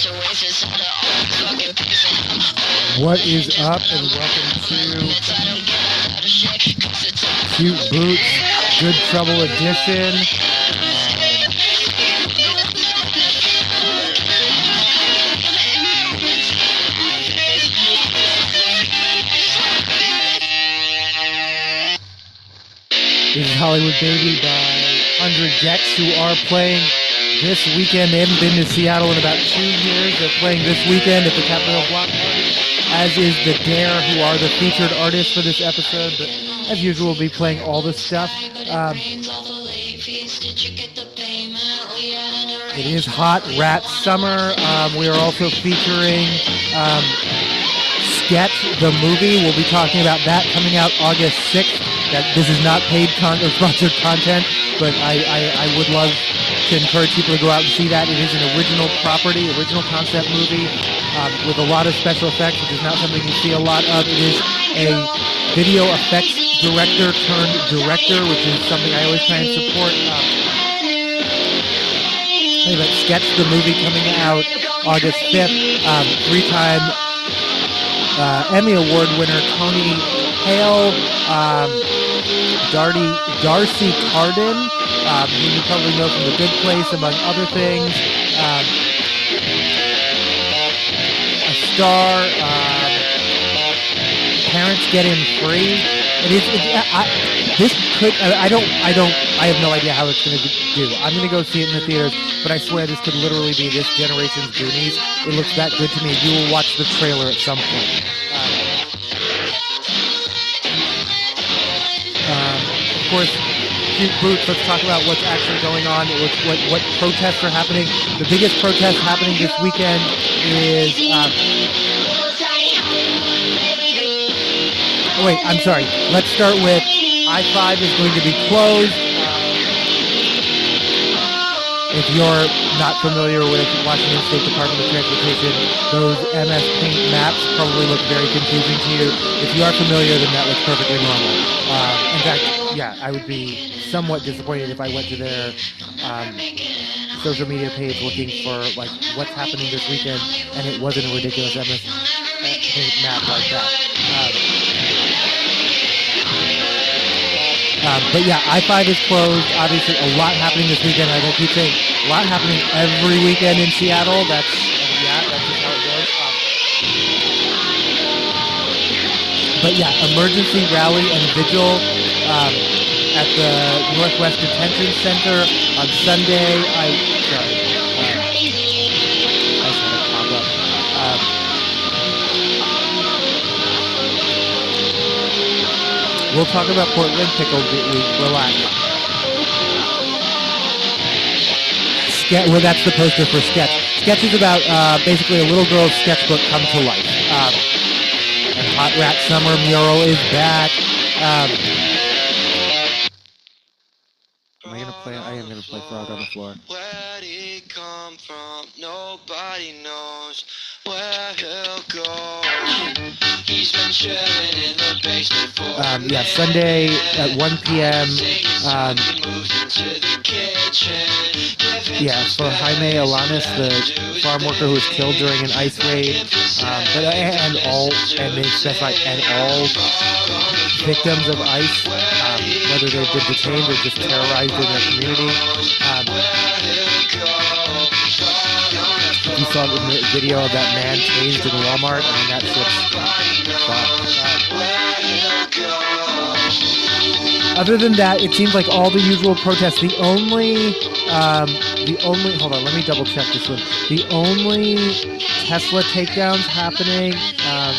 What is up, and welcome to Cute Boots Good Trouble Edition. This is Hollywood Baby by 100 Gecs, who are playing this weekend. They haven't been to Seattle in about 2 years. They're playing this weekend at the Capitol Block Party, as is the Dare, who are the featured artists for this episode. But as usual, we'll be playing all this stuff. It is hot rat summer. We are also featuring Sketch, the movie. We'll be talking about that coming out August 6th. This is not paid or sponsored content, but I would love to encourage people to go out and see that. It is an original property, original concept movie with a lot of special effects, which is not something you see a lot of. It is a video effects director turned director, which is something I always try and support. But Sketch, the movie, coming out August 5th. Three-time Emmy Award winner Tony Hale, Darcy Carden, who you probably know from The Good Place, among other things. A star. Parents Get In Free. I have no idea how it's going to do. I'm going to go see it in the theaters, but I swear this could literally be this generation's Goonies. It looks that good to me. You will watch the trailer at some point. Of course, Cute Boots, let's talk about what's actually going on, what protests are happening. The biggest protest happening this weekend is... wait, I'm sorry. Let's start with I-5 is going to be closed. If you're not familiar with Washington State Department of Transportation, those MS Paint maps probably look very confusing to you. If you are familiar, then that looks perfectly normal. In fact, yeah, I would be somewhat disappointed if I went to their social media page looking for like what's happening this weekend, and it wasn't a ridiculous MS Paint map like that. But yeah, I-5 is closed. Obviously, a lot happening this weekend. Like I keep saying, a lot happening every weekend in Seattle. That's just how it goes. But yeah, emergency rally and vigil at the Northwest Detention Center on Sunday. I just had to pop up. We'll talk about Portland Pickle Week. Relax. Well, that's the poster for Sketch. Sketch is about basically a little girl's sketchbook come to life. And Hot Rat Summer mural is back. I am going to play Frog on the Floor. Where'd he come from? Nobody knows where he'll go. He's been chilling in the basement for yeah, Sunday at 1 p.m. Yeah, for Jaime Alanis, the farm worker who was killed during an ice raid, and all victims of ice, whether they've been detained or just terrorized in their community. You saw the video of that man tased in Walmart. I mean, that shit's fucked. Other than that, it seems like all the usual protests. The only, hold on, let me double check this one. The only Tesla takedowns happening, uh,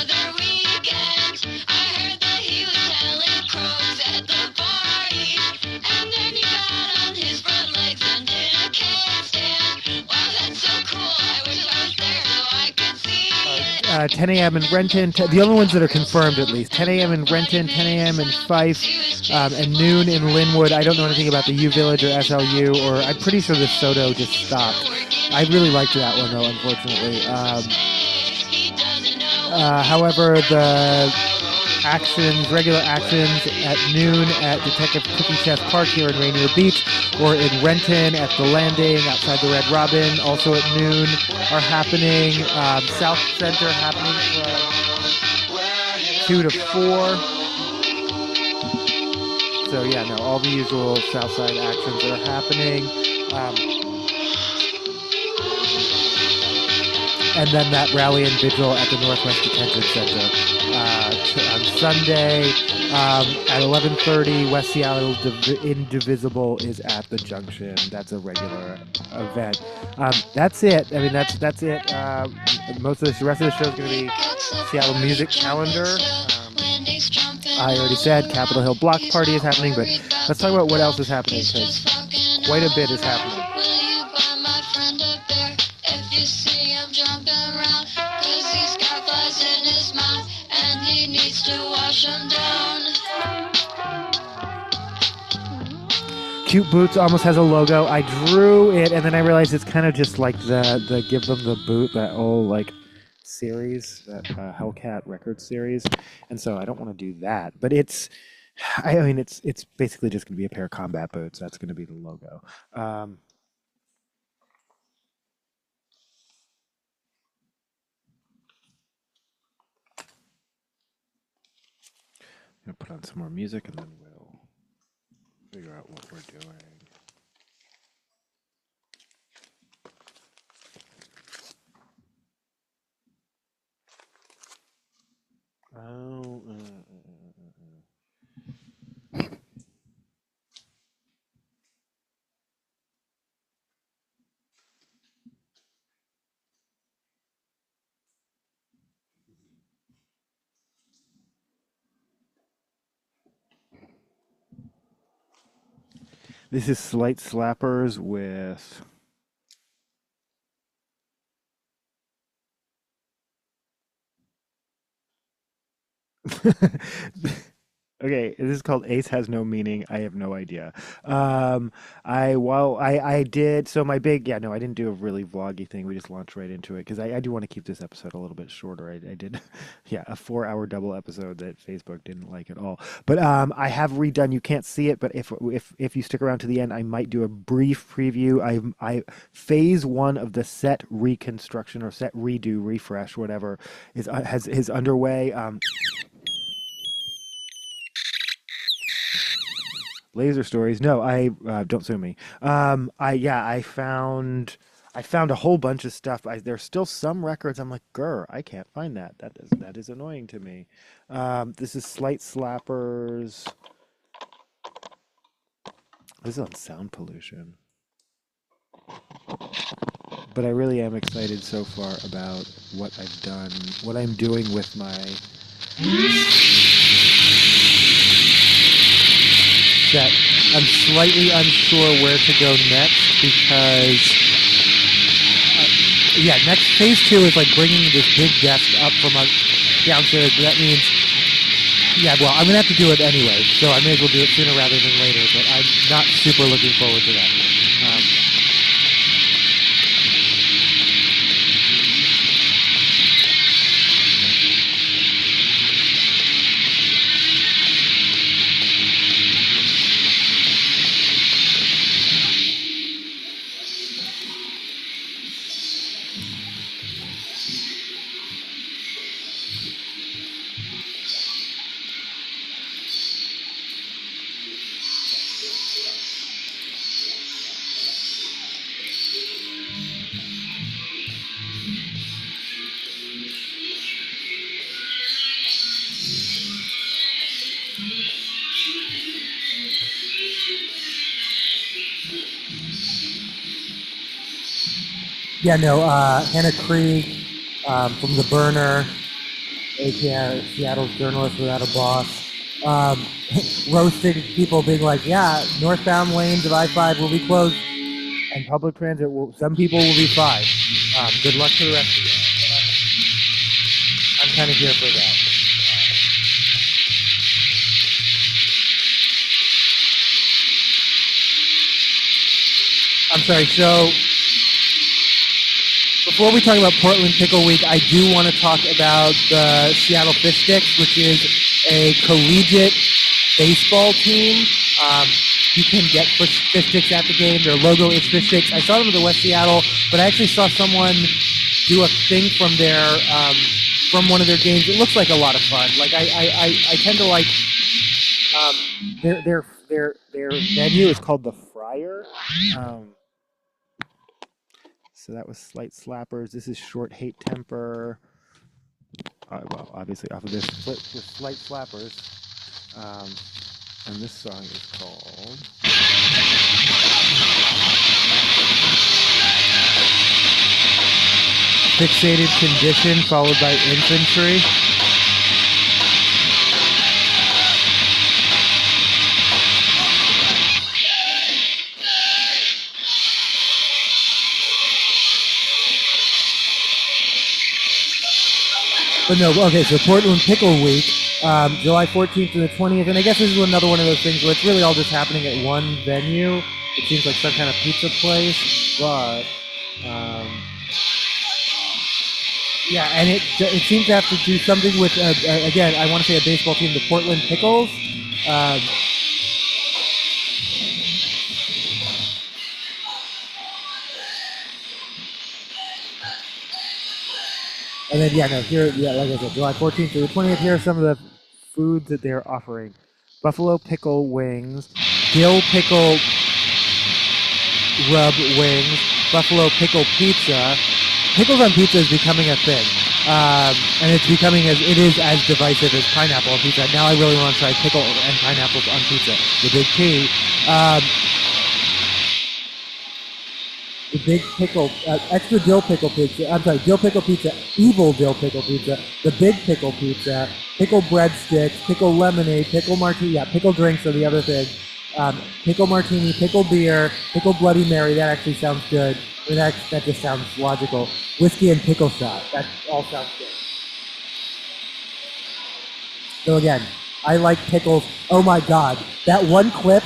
10 a.m. in Renton, the only ones that are confirmed at least, 10 a.m. in Renton, 10 a.m. in Fife, and noon in Linwood. I don't know anything about the U Village or SLU, or I'm pretty sure the Soto just stopped. I really liked that one though, unfortunately. However, actions, regular actions at noon at Detective Cookie Chef Park here in Rainier Beach, or in Renton at the Landing outside the Red Robin, also at noon, are happening. South Center happening from 2 to 4. So yeah, no, all the usual Southside actions are happening. And then that rally and vigil at the Northwest Detention Center on Sunday at 11:30. West Seattle Indivisible is at the Junction. That's a regular event. That's it. I mean, that's it. Most of the rest of the show is going to be Seattle Music Calendar. I already said Capitol Hill Block Party is happening, but let's talk about what else is happening, because quite a bit is happening. Cute Boots almost has a logo. I drew it, and then I realized it's kind of just like the Give Them the Boot, that old like series, that Hellcat Records series, and so I don't want to do that. But it's basically just going to be a pair of combat boots. That's going to be the logo. I'm going to put on some more music, and then we'll figure out what we're doing. This is Slight Slappers with okay, this is called Ace Has No Meaning. I have no idea. I did, so my big, I didn't do a really vloggy thing. We just launched right into it because I do want to keep this episode a little bit shorter. I did, a 4-hour double episode that Facebook didn't like at all. But I have redone, you can't see it, but if you stick around to the end, I might do a brief preview. I phase 1 of the set reconstruction or set redo, refresh, whatever, is underway. Laser stories. No, I don't sue me. I found a whole bunch of stuff. There's still some records. I'm like, I can't find that. That is annoying to me. This is Slight Slappers. This is on Sound Pollution. But I really am excited so far about what I've done, what I'm doing with my set. I'm slightly unsure where to go next because, next phase 2 is like bringing this big desk up from downstairs. But that means, I'm gonna have to do it anyway, so I may as well do it sooner rather than later. But I'm not super looking forward to that. Hannah Krieg from The Burner, aka Seattle's journalist without a boss, roasted people being like, northbound lanes of I-5 will be closed and public transit some people will be fine. Good luck to the rest of you. I'm kind of here for that. I'm sorry, so before we talk about Portland Pickle Week, I do want to talk about the Seattle Fish Sticks, which is a collegiate baseball team. You can get fish sticks at the game. Their logo is fish sticks. I saw them at the West Seattle, but I actually saw someone do a thing from from one of their games. It looks like a lot of fun. Like I tend to like their venue is called the Friar. So that was Slight Slappers. This is Short Hate Temper. Well, obviously off of this Slight Slappers. And this song is called Fixated Condition, followed by Infantry. But no, okay, so Portland Pickle Week, July 14th to the 20th, and I guess this is another one of those things where it's really all just happening at one venue. It seems like some kind of pizza place, but yeah, and it seems to have to do something with, again, I want to say a baseball team, the Portland Pickles. And then, yeah, no, here, yeah, like I said, July 14th to the 20th, here are some of the foods that they're offering. Buffalo pickle wings, dill pickle rub wings, buffalo pickle pizza. Pickles on pizza is becoming a thing. And it's becoming it is as divisive as pineapple on pizza. Now I really want to try pickle and pineapples on pizza, the big P. The big pickle, extra dill pickle pizza. I'm sorry, dill pickle pizza, evil dill pickle pizza. The big pickle pizza, pickle breadsticks, pickle lemonade, pickle martini. Yeah, pickle drinks are the other thing. Pickle martini, pickle beer, pickle Bloody Mary. That actually sounds good. I mean, that just sounds logical. Whiskey and pickle shot. That all sounds good. So again, I like pickles. Oh my God, that one clip.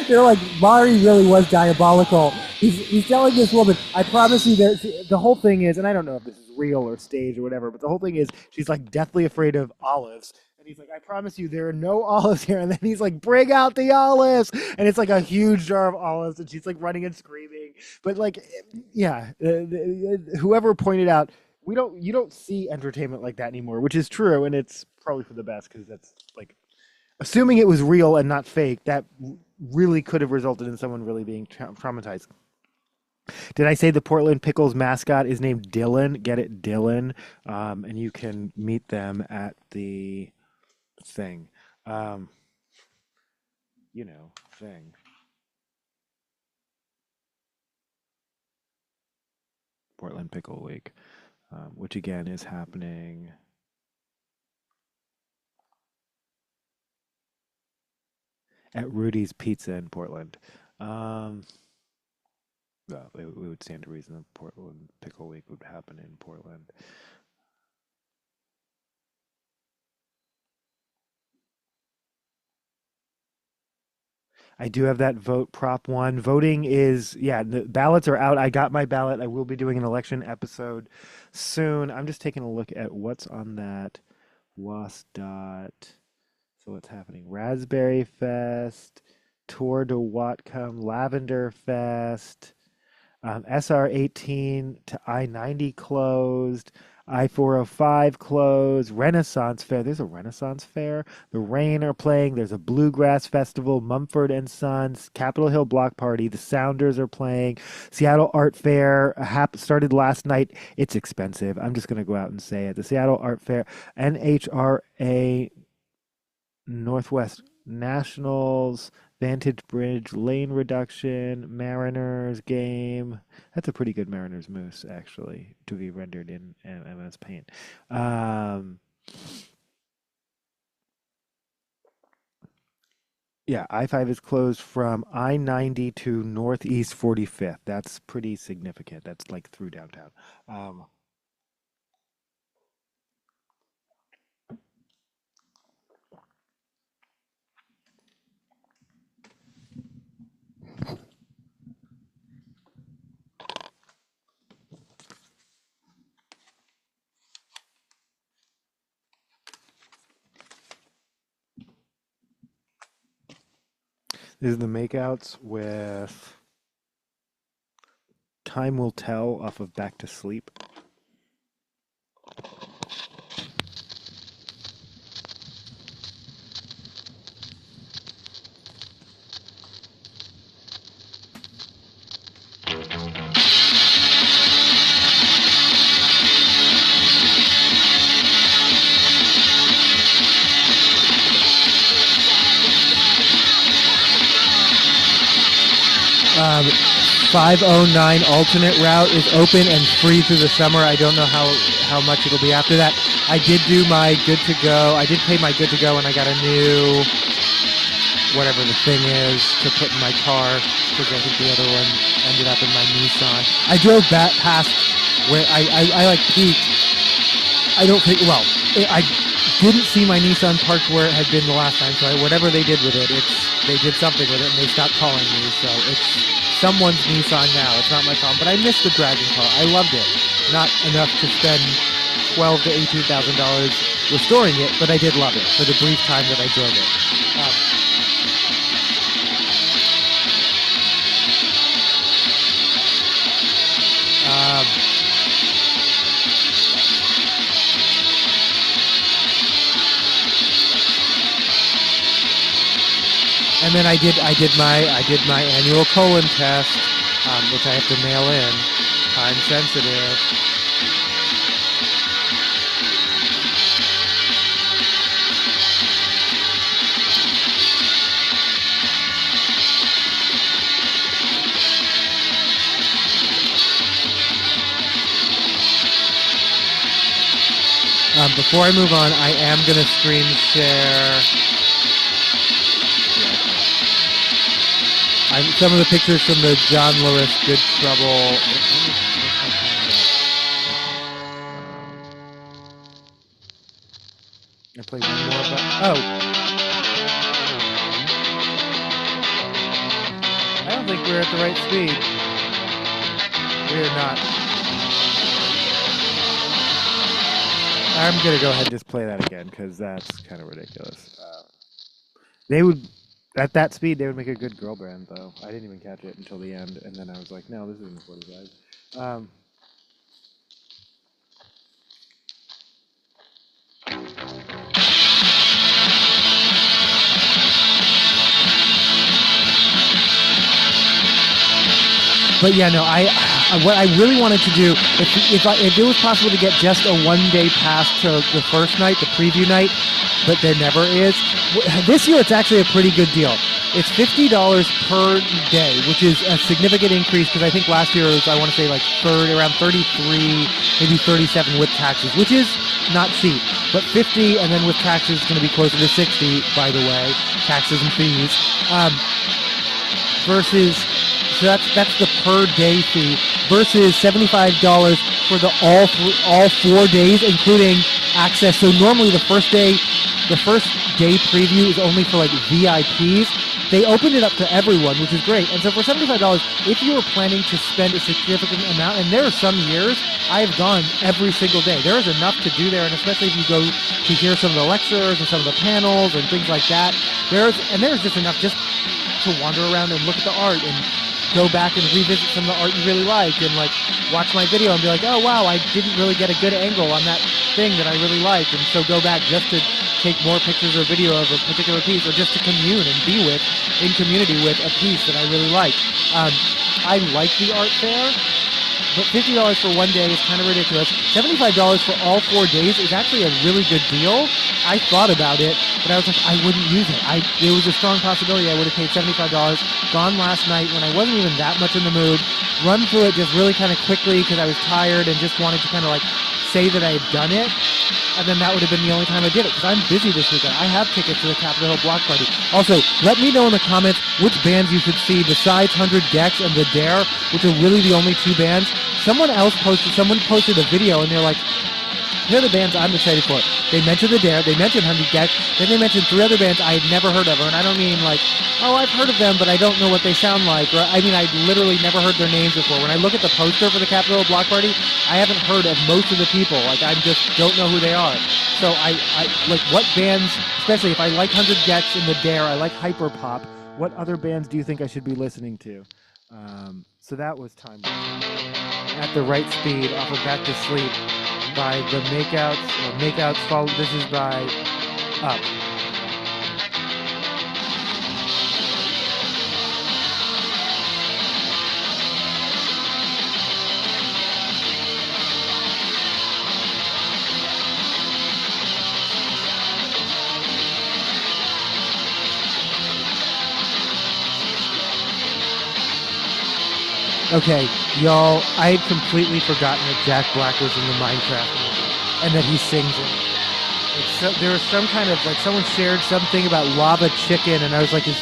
They're like, Mari really was diabolical. He's telling this woman, I promise you that the whole thing is, and I don't know if this is real or staged or whatever, but the whole thing is she's like deathly afraid of olives. And he's like, I promise you there are no olives here. And then he's like, bring out the olives. And it's like a huge jar of olives. And she's like running and screaming. But like, yeah, whoever pointed out, you don't see entertainment like that anymore, which is true. And it's probably for the best because that's like, assuming it was real and not fake, that really could have resulted in someone really being traumatized. Did I say the Portland Pickles mascot is named Dylan? Get it, Dylan. And you can meet them at the thing. Thing. Portland Pickle Week, which again is happening at Rudy's Pizza in Portland. Well, it would stand to reason that Portland Pickle Week would happen in Portland. I do have that vote Prop 1. Voting is, yeah, the ballots are out. I got my ballot. I will be doing an election episode soon. I'm just taking a look at what's on that WAS dot. So what's happening? Raspberry Fest, Tour de Whatcom, Lavender Fest, SR 18 to I-90 closed, I-405 closed, Renaissance Fair. There's a Renaissance Fair. The Rain are playing. There's a Bluegrass Festival, Mumford and Sons, Capitol Hill Block Party. The Sounders are playing. Seattle Art Fair started last night. It's expensive. I'm just going to go out and say it. The Seattle Art Fair, NHRA Northwest Nationals, Vantage Bridge, Lane Reduction, Mariners game. That's a pretty good Mariners moose, actually, to be rendered in MS Paint. Yeah, I-5 is closed from I-90 to Northeast 45th. That's pretty significant. That's like through downtown. is the makeouts with Time Will Tell off of Back to Sleep. 509 alternate route is open and free through the summer. I don't know how much it'll be after that. I did do my good to go. I did pay my good to go, and I got a new whatever the thing is to put in my car, because I think the other one ended up in my Nissan. I drove back past where I like peaked. I don't think, well, I didn't see my Nissan parked where it had been the last time, so whatever they did with it, they did something with it, and they stopped calling me, so it's someone's Nissan now. It's not my problem, but I missed the Dragon car. I loved it. Not enough to spend $12,000 to $18,000 restoring it, but I did love it for the brief time that I drove it. And then I did my annual colon test, which I have to mail in, time sensitive. Before I move on, I am going to screen share some of the pictures from the John Lewis Good Trouble. I played one more, but I don't think we're at the right speed. We're not. I'm gonna go ahead and just play that again because that's kind of ridiculous. They would. At that speed, they would make a good girl brand, though. I didn't even catch it until the end, and then I was like, no, this isn't 45. But yeah, no, what I really wanted to do, if it was possible to get just a one-day pass to the first night, the preview night, but there never is. This year, it's actually a pretty good deal. It's $50 per day, which is a significant increase because I think last year it was, I want to say, like around 33, maybe 37 with taxes, which is not cheap. But 50, and then with taxes, it's going to be closer to 60, by the way, taxes and fees. Versus, so that's the per day fee versus $75 for the all 4 days, including access. So normally the first day preview is only for like VIPs. They opened it up to everyone, which is great. And so for $75, if you were planning to spend a significant amount, and there are some years I have gone every single day. There is enough to do there, and especially if you go to hear some of the lectures and some of the panels and things like that. There's just enough just to wander around and look at the art and go back and revisit some of the art you really liked and like watch my video and be like, oh wow, I didn't really get a good angle on that thing that I really liked, and so go back just to take more pictures or video of a particular piece, or just to commune and be in community with a piece that I really like. I like the art fair, but $50 for one day is kind of ridiculous. $75 for all 4 days is actually a really good deal. I thought about it, but I was like, I wouldn't use it. It was a strong possibility I would have paid $75, gone last night when I wasn't even that much in the mood, run through it just really kind of quickly because I was tired and just wanted to kind of like say that I had done it. And then that would have been the only time I did it, because I'm busy this weekend. I have tickets to the Capitol Hill Block Party. Also, let me know in the comments which bands you should see besides 100 Gecs and the Dare, which are really the only 2 bands. Someone posted a video, and they're like, here are the bands I'm excited for. They mentioned the Dare, they mentioned 100 Gecs, then they mentioned 3 other bands I had never heard of. And I don't mean like, oh, I've heard of them, but I don't know what they sound like. Or I mean, I literally never heard their names before. When I look at the poster for the Capitol Hill Block Party, I haven't heard of most of the people. Like, I just don't know who they are. So I like what bands, especially if I like 100 Gecs and the Dare, I like hyperpop. What other bands do you think I should be listening to? So that was Time at the Right Speed off of Back to Sleep by the Makeouts. Makeouts follow. This is by Up. Okay, y'all, I had completely forgotten that Jack Black was in the Minecraft movie and that he sings it. So, there was some kind of, like, someone shared something about lava chicken, and I was like, is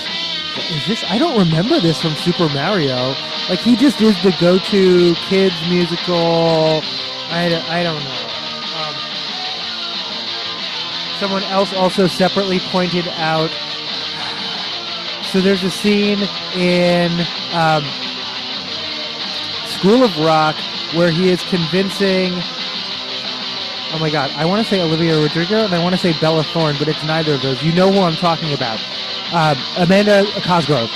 this, I don't remember this from Super Mario. Like, he just is the go-to kids musical, I don't know. Someone else also separately pointed out, so there's a scene in School of Rock where he is convincing, oh my god, I want to say Olivia Rodrigo and I want to say Bella Thorne, but it's neither of those. You know who I'm talking about. Amanda Cosgrove,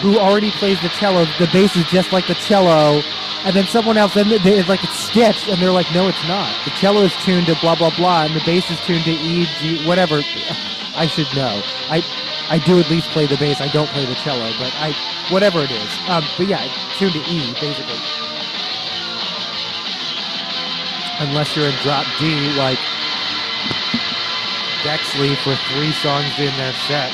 who already plays the cello. The bass is just like the cello, and then someone else, then it's like it's stitched, and they're like, no, it's not. The cello is tuned to blah, blah, blah, and the bass is tuned to E, G, whatever. I should know. I do at least play the bass. I don't play the cello, but whatever it is. But yeah, tuned to E, basically. Unless you're in drop D, like Dexley for 3 songs in their set.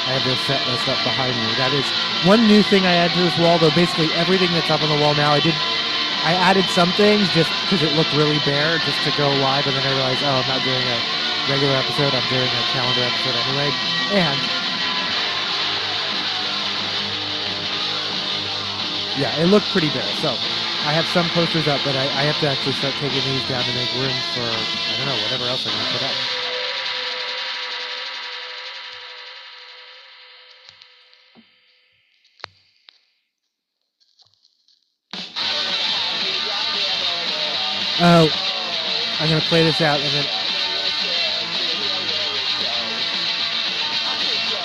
I have their set list up behind me. That is one new thing I add to this wall, though basically everything that's up on the wall now, I added some things just because it looked really bare, just to go live, and then I realized, oh, I'm not doing a regular episode, I'm doing a calendar episode anyway. And yeah, it looked pretty bare. So I have some posters up, but I have to actually start taking these down to make room for, I don't know, whatever else I'm going to put up. Oh, I'm going to play this out and then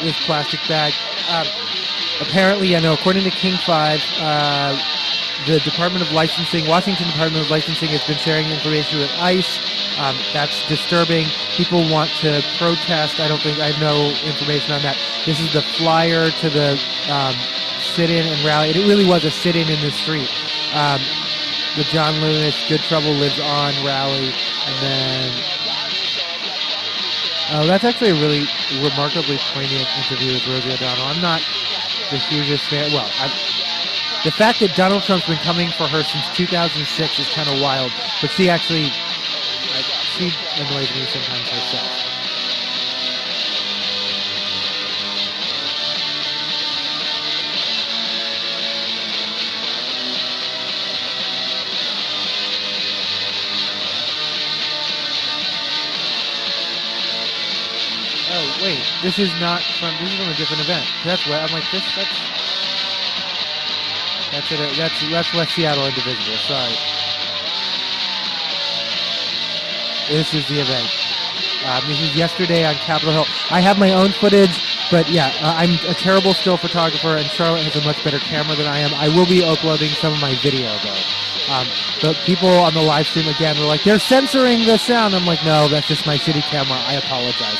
this plastic bag. Apparently, according to King 5, the Department of Licensing, Washington Department of Licensing has been sharing information with ICE. That's disturbing. People want to protest. I have no information on that. This is the flyer to the sit-in and rally. It really was a sit-in in the street. The John Lewis Good Trouble Lives On rally, and then that's actually a really remarkably poignant interview with Rosie O'Donnell. I'm not the hugest fan. Well, the fact that Donald Trump's been coming for her since 2006 is kind of wild, but she actually she annoys me sometimes herself. Oh wait, this is from a different event. That's what I'm like. That's West Seattle Indivisible. Sorry, this is the event. This is yesterday on Capitol Hill. I have my own footage, but yeah, I'm a terrible still photographer, and Charlotte has a much better camera than I am. I will be uploading some of my video though. But people on the live stream again were like, they're censoring the sound. I'm like, no, that's just my shitty camera. I apologize.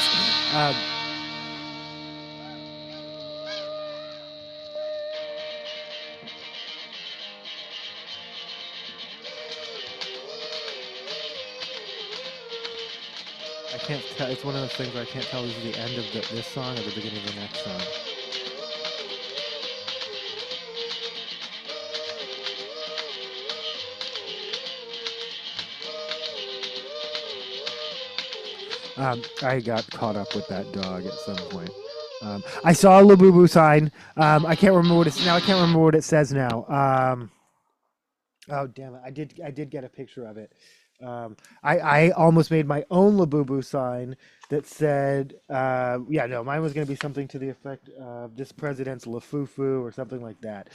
I can't tell. It's one of those things where I can't tell this is the end of this song or the beginning of the next song. I got caught up with that dog at some point. I saw a Labubu sign. I can't remember what it's now. I can't remember what it says now. Oh damn it! I did get a picture of it. I almost made my own Labubu sign that said, mine was going to be something to the effect of "This President's Lafufu" or something like that.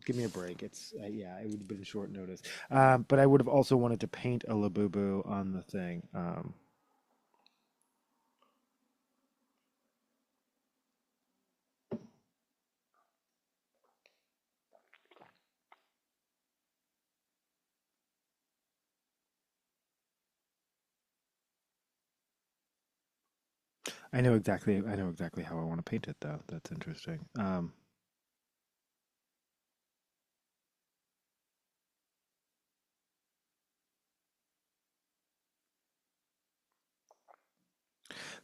Give me a break. It would have been short notice. But I would have also wanted to paint a Labubu on the thing. I know exactly how I want to paint it though. That's interesting.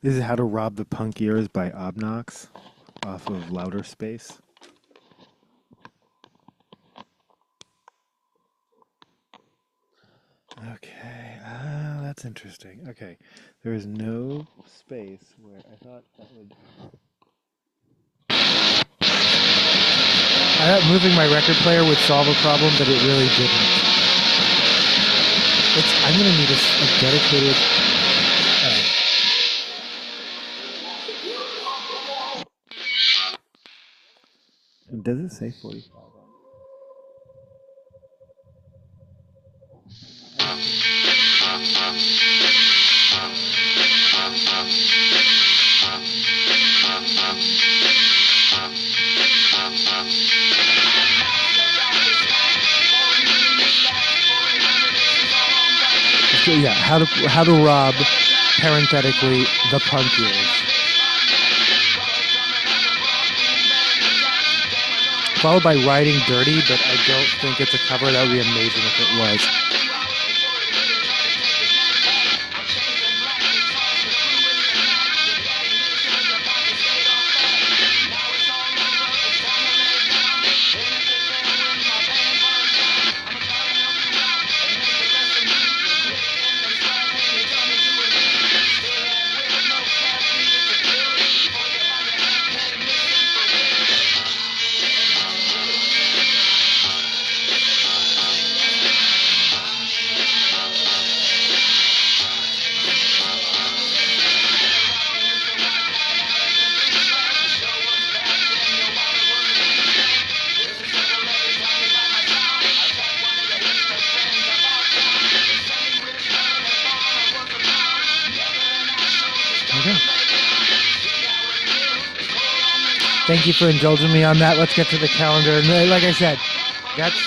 This is How to Rob the Punk Ears by Obnox off of Louder Space. Okay, that's interesting. Okay, there is no space where I thought that would. I thought moving my record player would solve a problem, but it really didn't. I'm going to need a dedicated... Does it say 45? So, yeah, how to rob, parenthetically, the punk ears. Followed by Riding Dirty, but I don't think it's a cover. That would be amazing if it was. Thank you for indulging me on that. Let's get to the calendar. And like I said, that's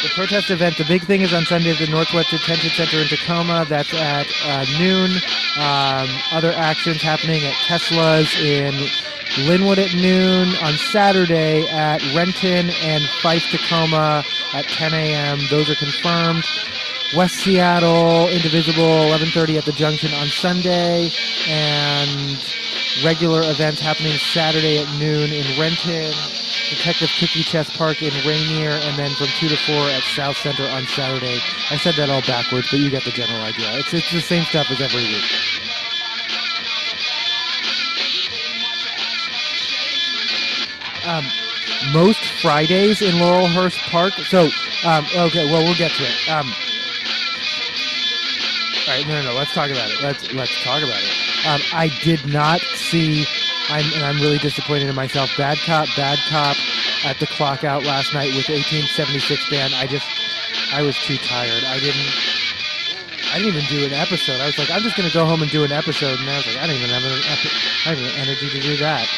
the protest event. The big thing is on Sunday at the Northwest Detention Center in Tacoma. That's at noon. Other actions happening at Tesla's in Linwood at noon. On Saturday at Renton and Fife Tacoma at 10 a.m. Those are confirmed. West Seattle, Indivisible, 11:30 at the Junction on Sunday. And regular events happening Saturday at noon in Renton, Detective Cookie Chest Park in Rainier, and then from 2 to 4 at South Center on Saturday. I said that all backwards, but you get the general idea. It's the same stuff as every week. Most Fridays in Laurelhurst Park. So, okay, well, we'll get to it. All right, no. Let's talk about it. Let's talk about it. I did not see, and I'm really disappointed in myself, Bad Cop at the Clock Out last night with 1876 band. I was too tired. I didn't even do an episode. I was like, I'm just going to go home and do an episode. And I was like, I don't even have energy to do that.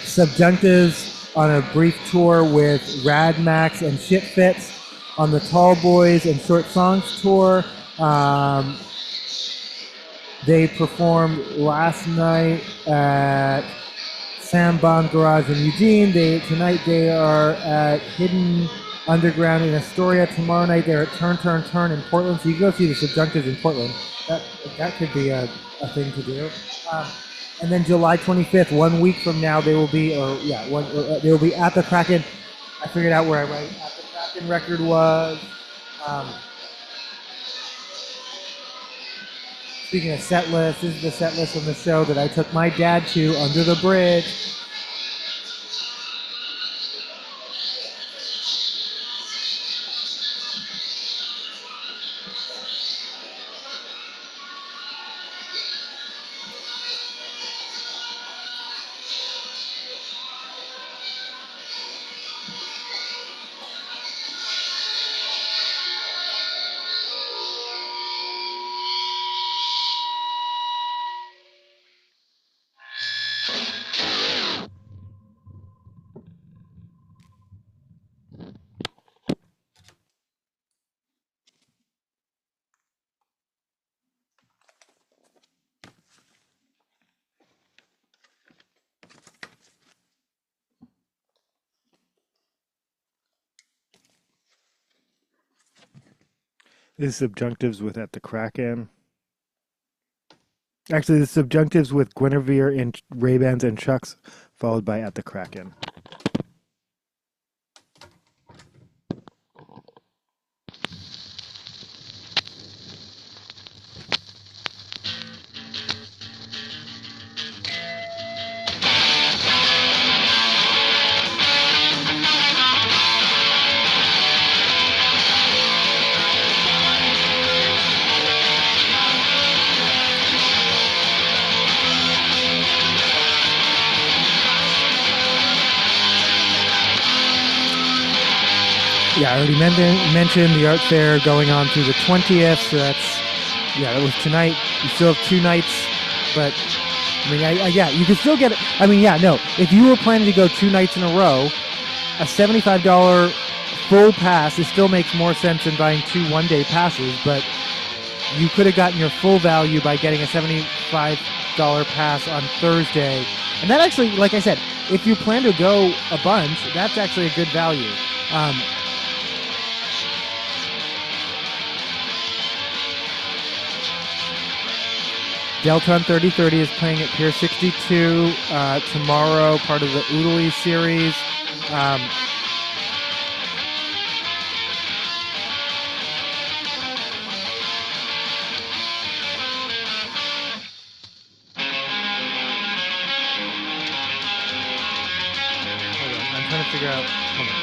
Subjunctives on a brief tour with Rad Max and Shit Fits on the Tall Boys and Short Songs tour. They performed last night at Sam Bond Garage in Eugene. Tonight they are at Hidden Underground in Astoria. Tomorrow night they're at Turn in Portland. So you can go see the Subjunctives in Portland. That could be a thing to do. And then July 25th, 1 week from now, they will be, they will be at the Kraken. I figured out where I write at the Kraken record was. Speaking of set list, this is the set list from the show that I took my dad to, Under the Bridge. This is subjunctives with at the Kraken. Actually, the subjunctives with Guinevere in Ray-Bans and Chucks, followed by at the Kraken. Yeah, I already mentioned the art fair going on through the 20th, so that was tonight. You still have 2 nights, but, I mean, you can still get it. I mean, if you were planning to go 2 nights in a row, a $75 full pass, it still makes more sense than buying 2 one-day passes, but you could have gotten your full value by getting a $75 pass on Thursday. And that actually, like I said, if you plan to go a bunch, that's actually a good value. Deltron 3030 is playing at Pier 62 tomorrow, part of the Oodly series. Hold on, I'm trying to figure out. Hold on.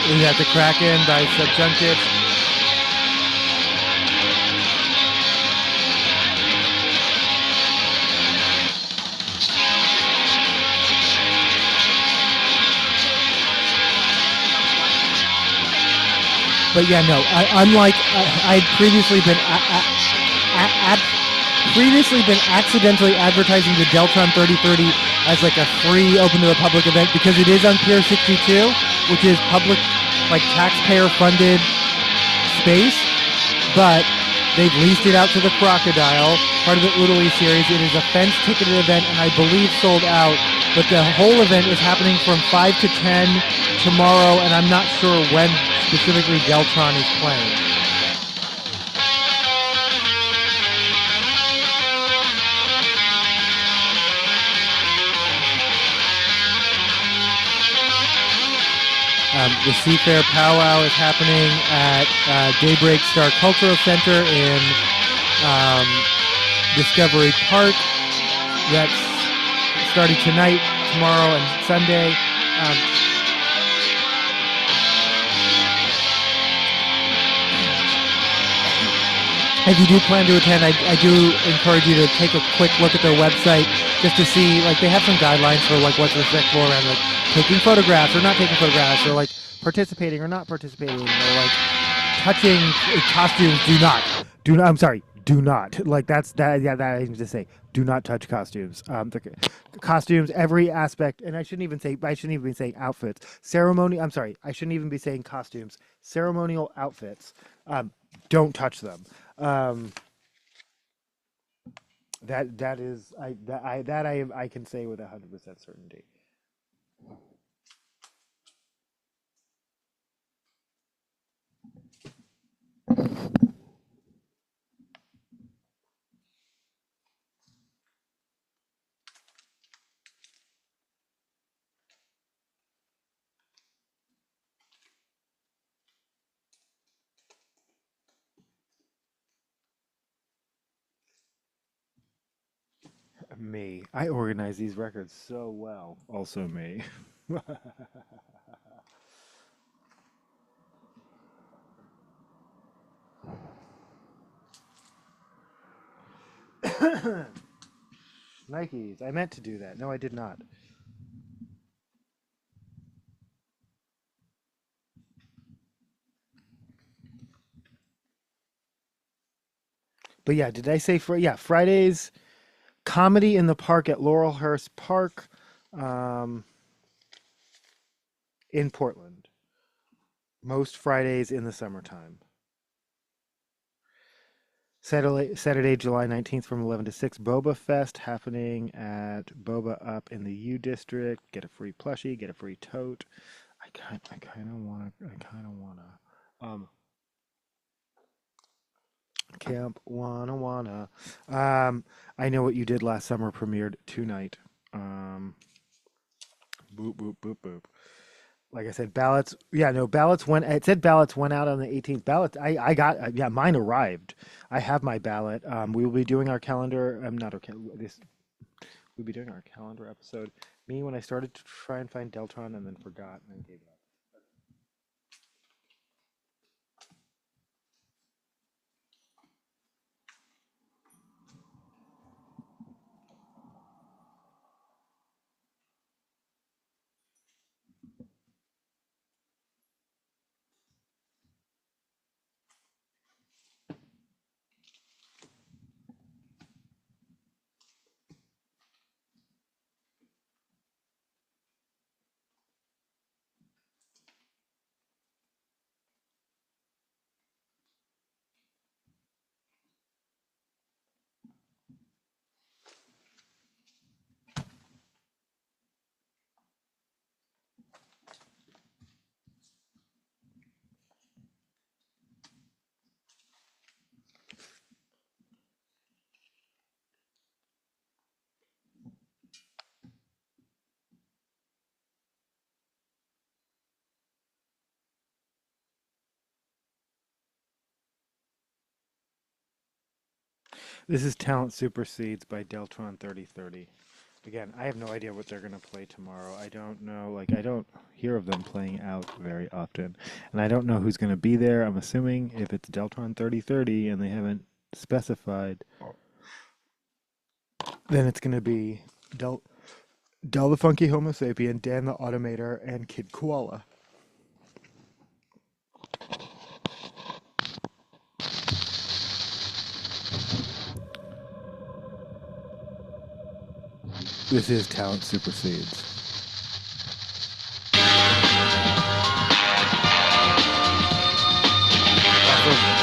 We have the Kraken by Subjunctive. But yeah, no. Unlike I'd previously been accidentally advertising the Deltron 3030 as like a free open to the public event because it is on Pier 62, which is public, like taxpayer-funded space, but they've leased it out to the Crocodile, part of the Oodly series. It is a fence-ticketed event, and I believe sold out. But the whole event is happening from 5 to 10 tomorrow, and I'm not sure when specifically Deltron is playing. The Seafair Powwow is happening at Daybreak Star Cultural Center in Discovery Park. That's starting tonight, tomorrow, and Sunday. If you do plan to attend, I do encourage you to take a quick look at their website just to see, like, they have some guidelines for, like, what's respectful around, like, taking photographs or not taking photographs, or, like, participating or not participating, or, like, touching costumes. do not that's that. Yeah, that I need to say. Do not touch costumes. The costumes, every aspect, and I shouldn't even be saying outfits. Ceremony. I'm sorry. I shouldn't even be saying costumes. Ceremonial outfits. Don't touch them. That is I can say with 100% certainty. Me. I organize these records so well. Also me. Nikes. I meant to do that. No, I did not. But yeah, did I say Fridays comedy in the park at Laurelhurst Park in Portland. Most Fridays in the summertime. Saturday, July 19th from 11 to 6, Boba Fest happening at Boba Up in the U District. Get a free plushie, get a free tote. I kind of want to Camp Wanna. I Know What You Did Last Summer premiered tonight. Boop, boop, boop, boop. Like I said, ballots. Yeah, no, ballots went. It said ballots went out on the 18th. Ballots. I got. Yeah, mine arrived. I have my ballot. We will be doing our calendar. Not our this. We'll be doing our calendar episode. Me when I started to try and find Deltron and then forgot and then gave it up. This is Talent Supersedes by Deltron 3030. Again, I have no idea what they're going to play tomorrow. I don't know. Like, I don't hear of them playing out very often. And I don't know who's going to be there. I'm assuming if it's Deltron 3030 and they haven't specified, then it's going to be Del the Funky Homo Sapien, Dan the Automator, and Kid Koala. This is Talent Supersedes.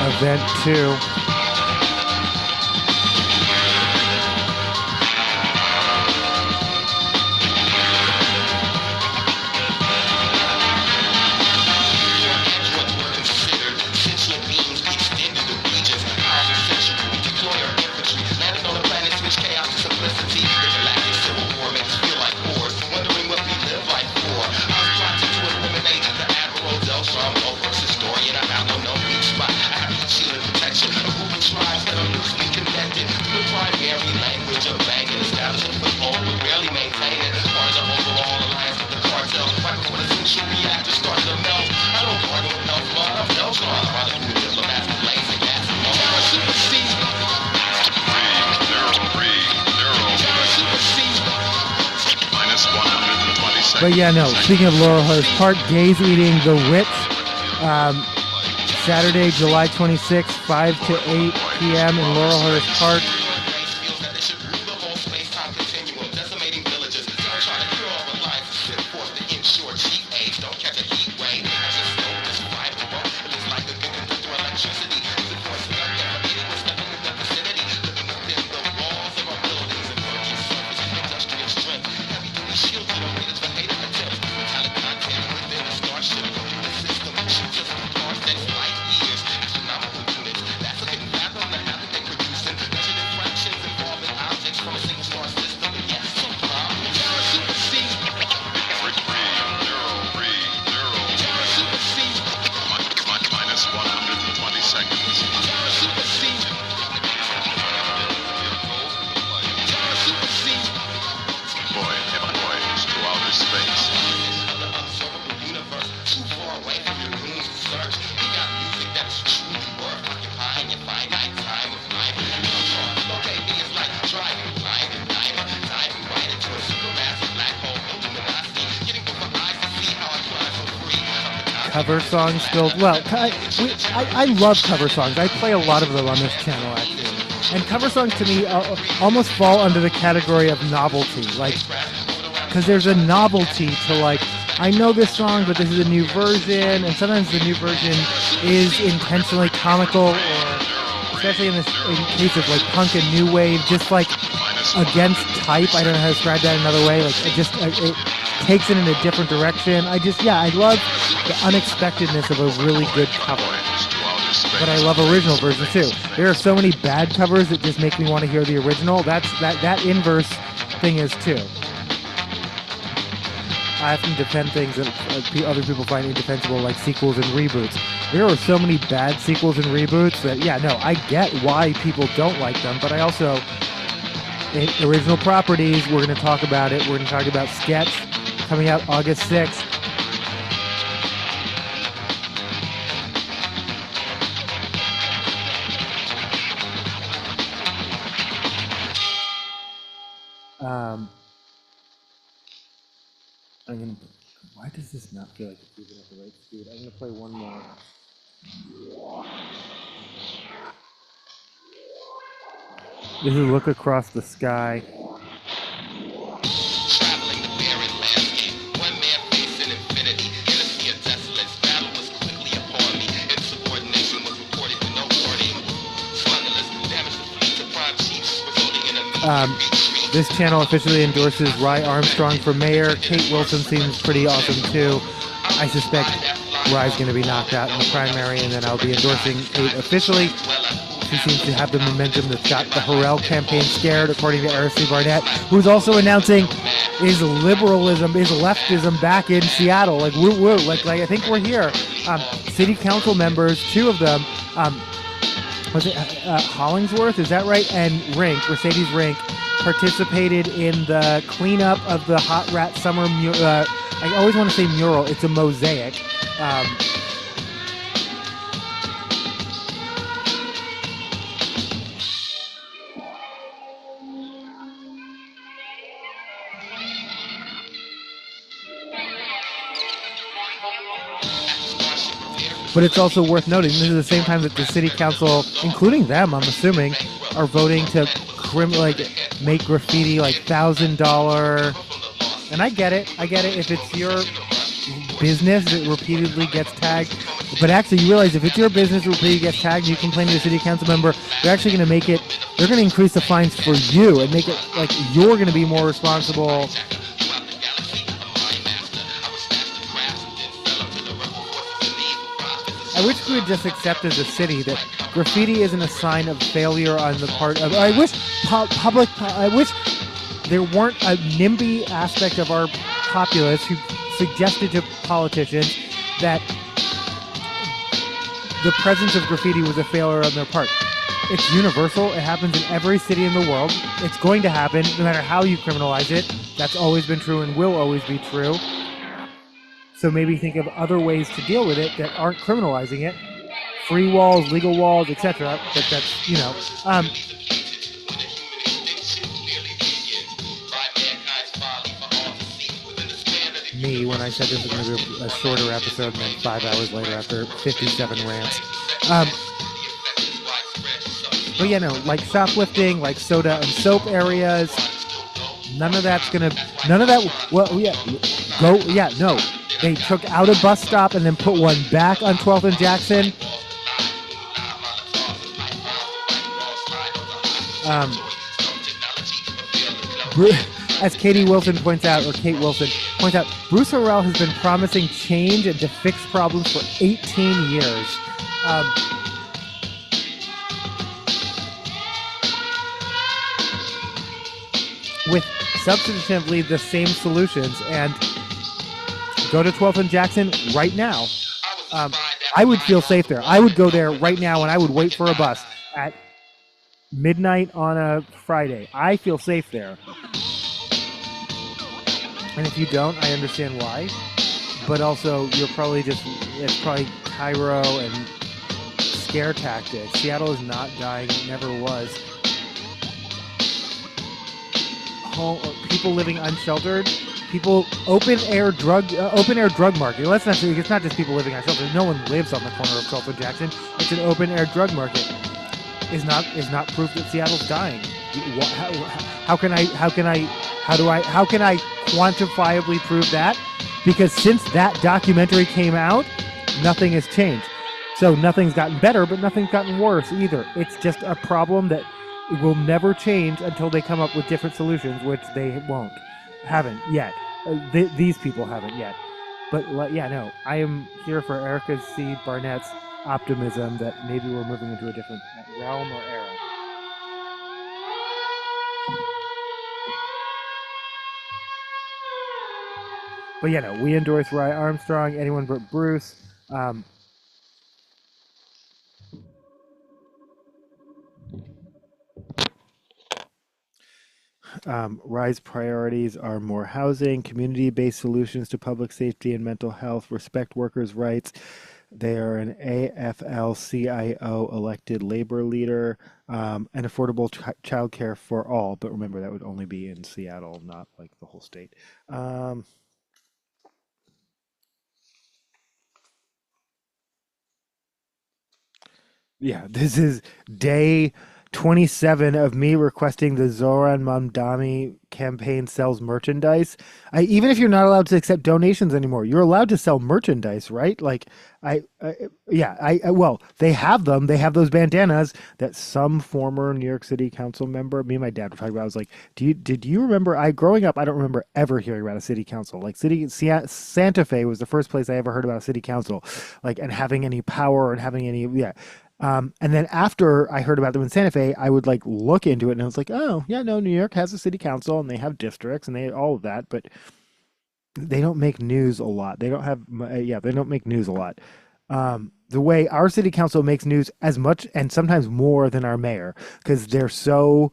Event 2. But yeah, no, speaking of Laurelhurst Park, Gays Eating the Witch, Saturday, July 26th, 5 to 8 p.m. in Laurelhurst Park. Cover songs still, well, I love cover songs. I play a lot of them on this channel, actually. And cover songs to me almost fall under the category of novelty, like, because there's a novelty to, like, I know this song, but this is a new version, and sometimes the new version is intentionally comical, or especially in case of like punk and new wave, just like against type. I don't know how to describe that another way. Like it takes it in a different direction. I love the unexpectedness of a really good cover. But I love original versions too. There are so many bad covers that just make me want to hear the original. That inverse thing is too. I often defend things that other people find indefensible, like sequels and reboots. There are so many bad sequels and reboots that, I get why people don't like them, but I also, original properties, we're going to talk about it. We're going to talk about Sketch, coming out August 6th. Why does this not feel like it's even at the right speed? I'm going to play one more. This is Look Across the Sky. Traveling the barren landscape, one man facing infinity. In a sea of desolace, battle was quickly upon me. Insubordination was reported with no warning. Sluggerless, damaged the fleet to prime chiefs, resulting in a This channel officially endorses Rye Armstrong for mayor. Kate Wilson seems pretty awesome too. I suspect Rye's going to be knocked out in the primary, and then I'll be endorsing Kate officially. She seems to have the momentum that's got the Harrell campaign scared, according to Aracely Barnett, who's also announcing is leftism back in Seattle. Like, woo. Like I think we're here. City council members, two of them, was it Hollingsworth? Is that right? And Mercedes Rink, participated in the cleanup of the Hot Rat Summer mural. I always want to say mural. It's a mosaic. But it's also worth noting, this is the same time that the city council, including them, I'm assuming, are voting to make graffiti like $1,000. And I get it. If it's your business that repeatedly gets tagged. But actually, you realize if it's your business that repeatedly gets tagged, you complain to the city council member, they're actually going to they're going to increase the fines for you and make it like you're going to be more responsible. I wish we would just accept as a city that graffiti isn't a sign of failure on the part of. I wish there weren't a NIMBY aspect of our populace who suggested to politicians that the presence of graffiti was a failure on their part. It's universal. It happens in every city in the world. It's going to happen no matter how you criminalize it. That's always been true and will always be true. So maybe think of other ways to deal with it that aren't criminalizing it. Free walls, legal walls, etc. But that's, me when I said this was going to be a shorter episode, and then 5 hours later, after 57 rants. But yeah, no, like shoplifting, like soda and soap areas, none of that, well, yeah, no. They took out a bus stop and then put one back on 12th and Jackson. As Katie Wilson points out, or Kate Wilson points out, Bruce Harrell has been promising change and to fix problems for 18 years. With substantively the same solutions, and go to 12th and Jackson right now. I would feel safe there. I would go there right now, and I would wait for a bus at midnight on a Friday. I feel safe there. And if you don't, I understand why. But also, it's probably Cairo and scare tactics. Seattle is not dying. It never was. People living unsheltered. People open air drug market. Let's not say it's not just people living unsheltered. No one lives on the corner of 12th and Jackson. It's an open air drug market. Is not proof that Seattle's dying. How can I quantifiably prove that? Because since that documentary came out, nothing has changed. So nothing's gotten better, but nothing's gotten worse either. It's just a problem that will never change until they come up with different solutions, which they haven't yet. These people haven't yet. But yeah, no, I am here for Erica C. Barnett's optimism that maybe we're moving into a different realm or era. But yeah, no, we endorse Rye Armstrong, anyone but Bruce. Rye's priorities are more housing, community-based solutions to public safety and mental health, respect workers' rights. They are an AFL-CIO elected labor leader, and affordable child care for all. But remember, that would only be in Seattle, not like the whole state. Yeah, this is day 27 of me requesting the Zoran Mamdani campaign sells merchandise. Even if you're not allowed to accept donations anymore, you're allowed to sell merchandise, right? Like, well, they have them. They have those bandanas that some former New York City council member, me and my dad were talking about. I was like, did you remember? Growing up, I don't remember ever hearing about a city council. Like Santa Fe was the first place I ever heard about a city council, like, and having any power and having any, yeah. And then after I heard about them in Santa Fe, I would like look into it, and I was like, oh yeah, no, New York has a city council and they have districts and they all of that, but they don't make news a lot. They don't have, they don't make news a lot. The way our city council makes news as much and sometimes more than our mayor, because they're so,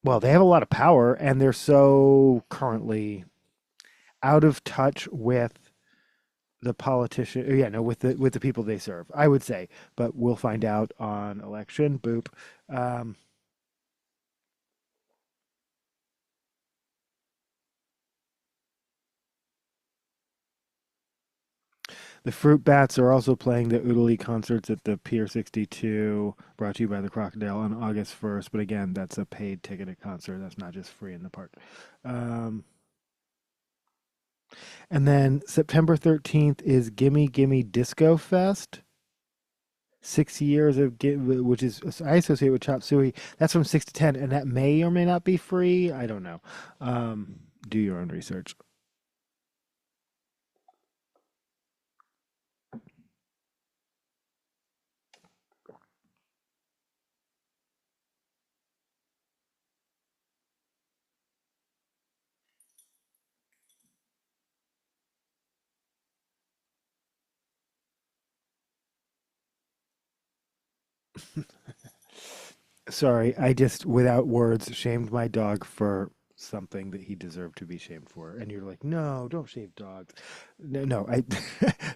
well, they have a lot of power and they're so currently out of touch with the politician, with the people they serve, I would say, but we'll find out on election. Boop. The Fruit Bats are also playing the Oodly concerts at the Pier 62, brought to you by the Crocodile, on August 1st. But again, that's a paid ticketed concert. That's not just free in the park. And then September 13th is Gimme Gimme Disco Fest. 6 years of which is I associate with Chop Suey. That's from 6 to 10, and that may or may not be free. I don't know. Do your own research. Sorry, I just, without words, shamed my dog for something that he deserved to be shamed for. And you're like, no, don't shave dogs. No, I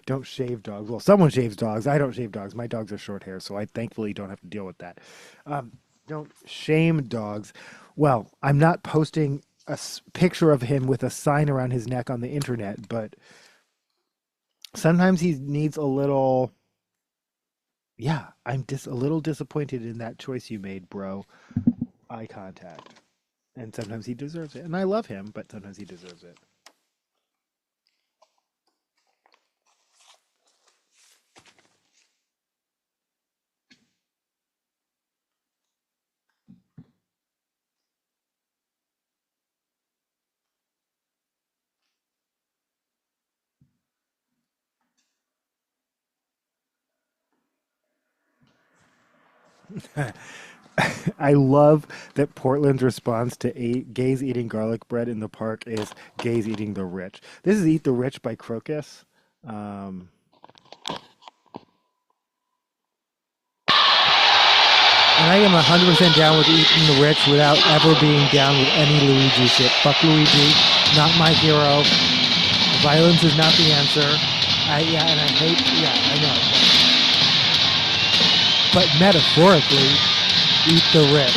don't shave dogs. Well, someone shaves dogs. I don't shave dogs. My dogs are short hair, so I thankfully don't have to deal with that. Don't shame dogs. Well, I'm not posting picture of him with a sign around his neck on the internet, but sometimes he needs a little. Yeah, I'm just a little disappointed in that choice you made, bro. Eye contact. And sometimes he deserves it. And I love him, but sometimes he deserves it. I love that Portland's response to gays eating garlic bread in the park is gays eating the rich. This is Eat the Rich by Crocus. And I am 100% down with eating the rich without ever being down with any Luigi shit. Fuck Luigi, not my hero. Violence is not the answer. I know. But metaphorically, eat the rich.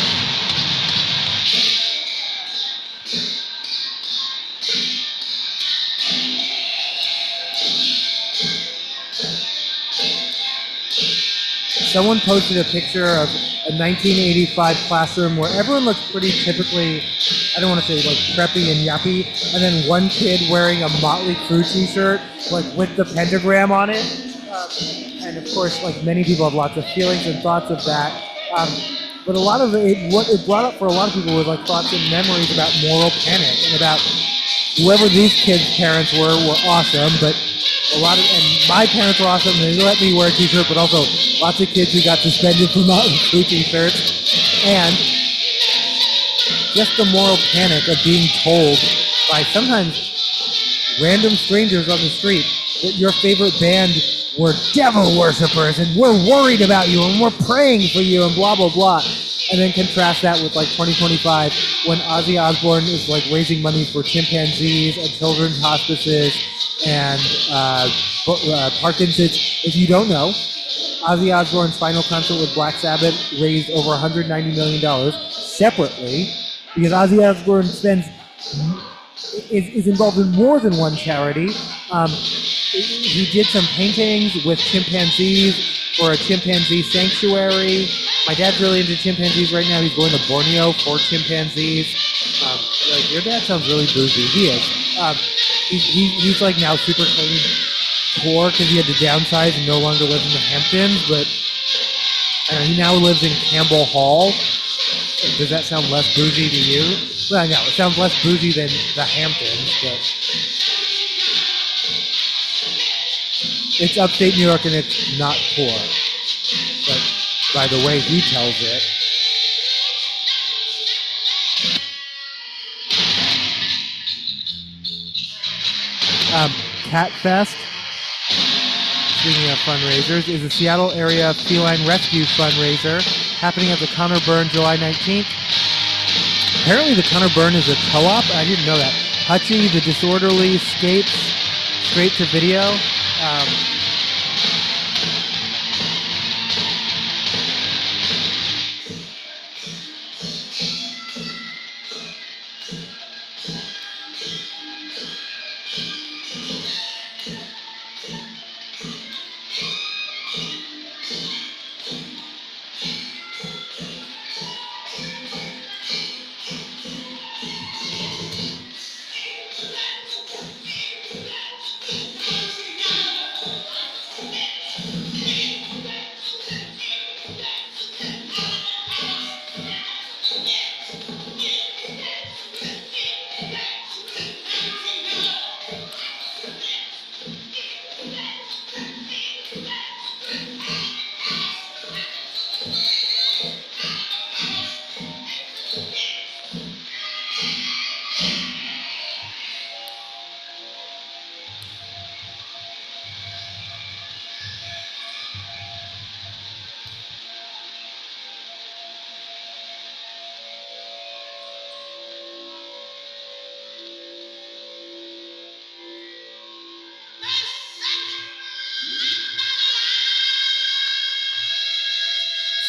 Someone posted a picture of a 1985 classroom where everyone looks pretty typically, I don't want to say like preppy and yuppie, and then one kid wearing a Motley Crue t-shirt, like with the pentagram on it. And of course, like many people have lots of feelings and thoughts of that. But a lot of it, what it brought up for a lot of people was like thoughts and memories about moral panic and about whoever these kids' parents were awesome, but and my parents were awesome, and they let me wear a t-shirt, but also lots of kids who got suspended for Motley Crue t-shirts, and just the moral panic of being told by sometimes random strangers on the street that your favorite band were devil worshippers, and we're worried about you, and we're praying for you, and blah, blah, blah. And then contrast that with like 2025 when Ozzy Osbourne is like raising money for chimpanzees and children's hospices and Parkinson's. If you don't know, Ozzy Osbourne's final concert with Black Sabbath raised over $190 million separately because Ozzy Osbourne is involved in more than one charity. He did some paintings with chimpanzees for a chimpanzee sanctuary. My dad's really into chimpanzees right now. He's going to Borneo for chimpanzees. Like, your dad sounds really bougie. He is. He's like now super clean poor because he had to downsize and no longer live in the Hamptons, but he now lives in Campbell Hall. Does that sound less bougie to you? Well, no, it sounds less bougie than the Hamptons, but it's upstate New York and it's not poor. But by the way he tells it. Cat Fest, speaking of fundraisers, is a Seattle area feline rescue fundraiser happening at the Connor Burn July 19th. Apparently the Connor Burn is a co-op. I didn't know that. Hutchie the Disorderly skates straight to video.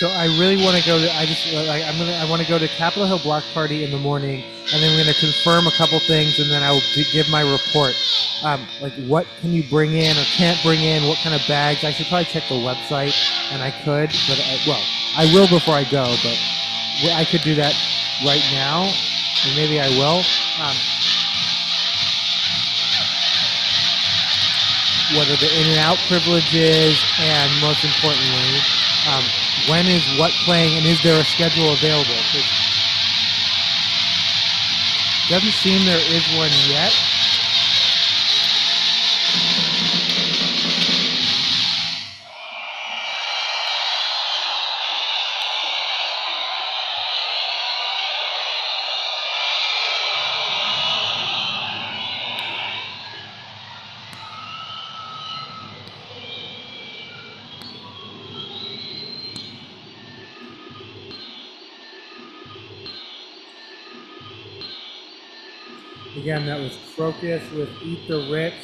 So I really want to go to. I want to go to Capitol Hill Block Party in the morning and then I'm going to confirm a couple things, and then I will give my report. Like what can you bring in or can't bring in? What kind of bags? I should probably check the website, and I could, but I will before I go. But I could do that right now, and maybe I will. What are the in and out privileges, and most importantly, when is what playing, and is there a schedule available? Because it doesn't seem there is one yet. Again, that was Crocus with Eat the Rich.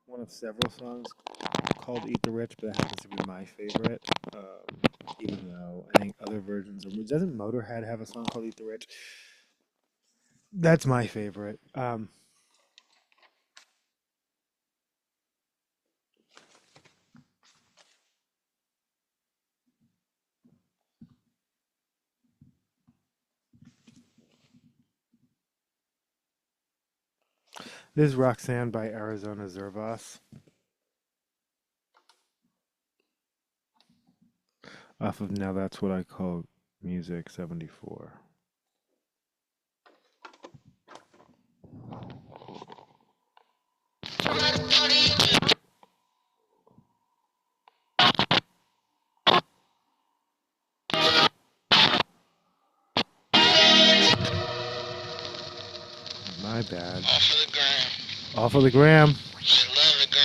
One of several songs called Eat the Rich, but it happens to be my favorite. Even though I think other versions of... Doesn't Motorhead have a song called Eat the Rich? That's my favorite. This is Roxanne by Arizona Zervas. Off of Now That's What I Call Music 74. My bad. Off of the gram. Off of the gram. Just love the gram.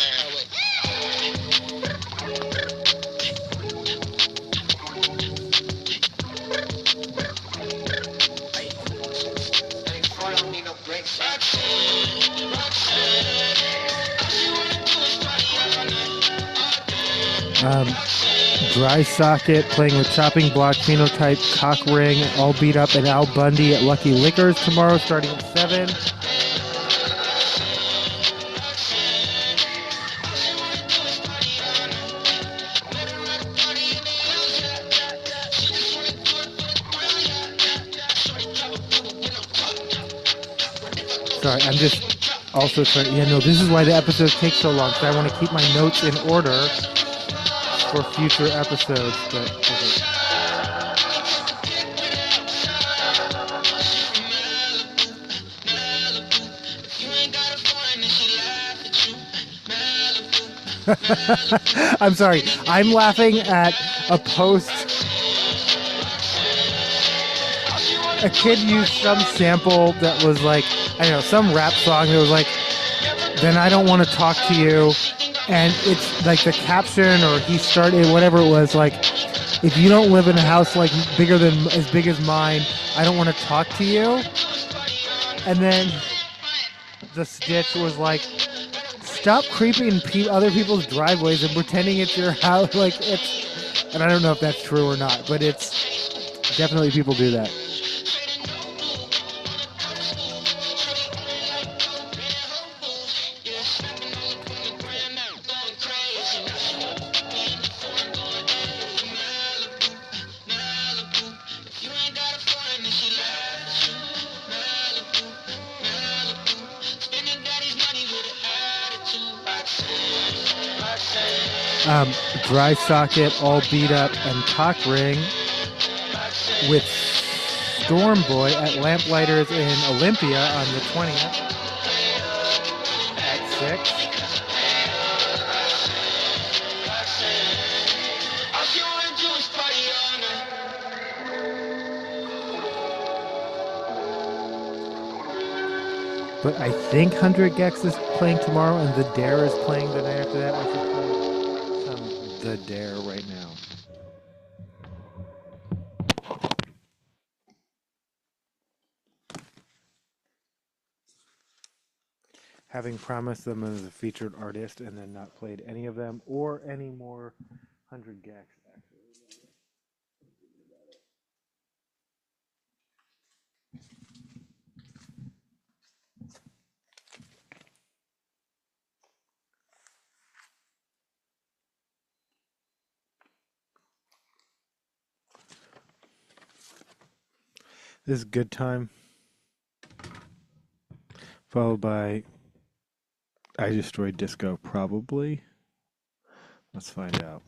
Dry Socket playing with Chopping Block, Phenotype, Cock Ring, All Beat Up, and Al Bundy at Lucky Liquors tomorrow starting at 7. Sorry, I'm just also trying... Yeah, no, this is why the episodes take so long, because I want to keep my notes in order for future episodes, but... Okay. I'm sorry, I'm laughing at a post. A kid used some sample that was like, I don't know, some rap song that was like, then I don't want to talk to you. And it's like the caption, or he started, whatever it was, like, if you don't live in a house like as big as mine, I don't want to talk to you. And then the stitch was like, stop creeping other people's driveways and pretending it's your house. Like, it's, and I don't know if that's true or not, but it's definitely, people do that. Dry Socket, All Beat Up, and Cock Ring with Storm Boy at Lamplighters in Olympia on the 20th at 6. But I think 100 Gecs is playing tomorrow, and the Dare is playing the night after that. I should play the Dare right now. Having promised them as a featured artist and then not played any of them or any more 100 Gecs, actually. This is Good Time, followed by I Destroyed Disco, probably. Let's find out.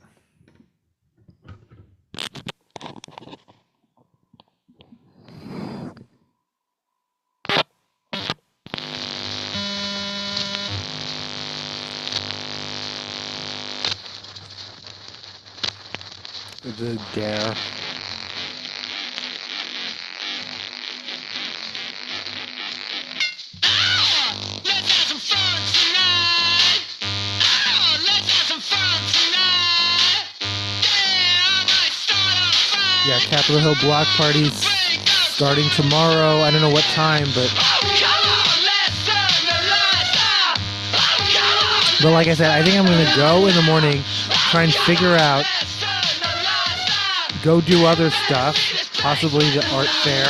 The Dare. Yeah, Capitol Hill block parties starting tomorrow. I don't know what time, but like I said, I think I'm going to go in the morning, try and figure out, go do other stuff, possibly the art fair.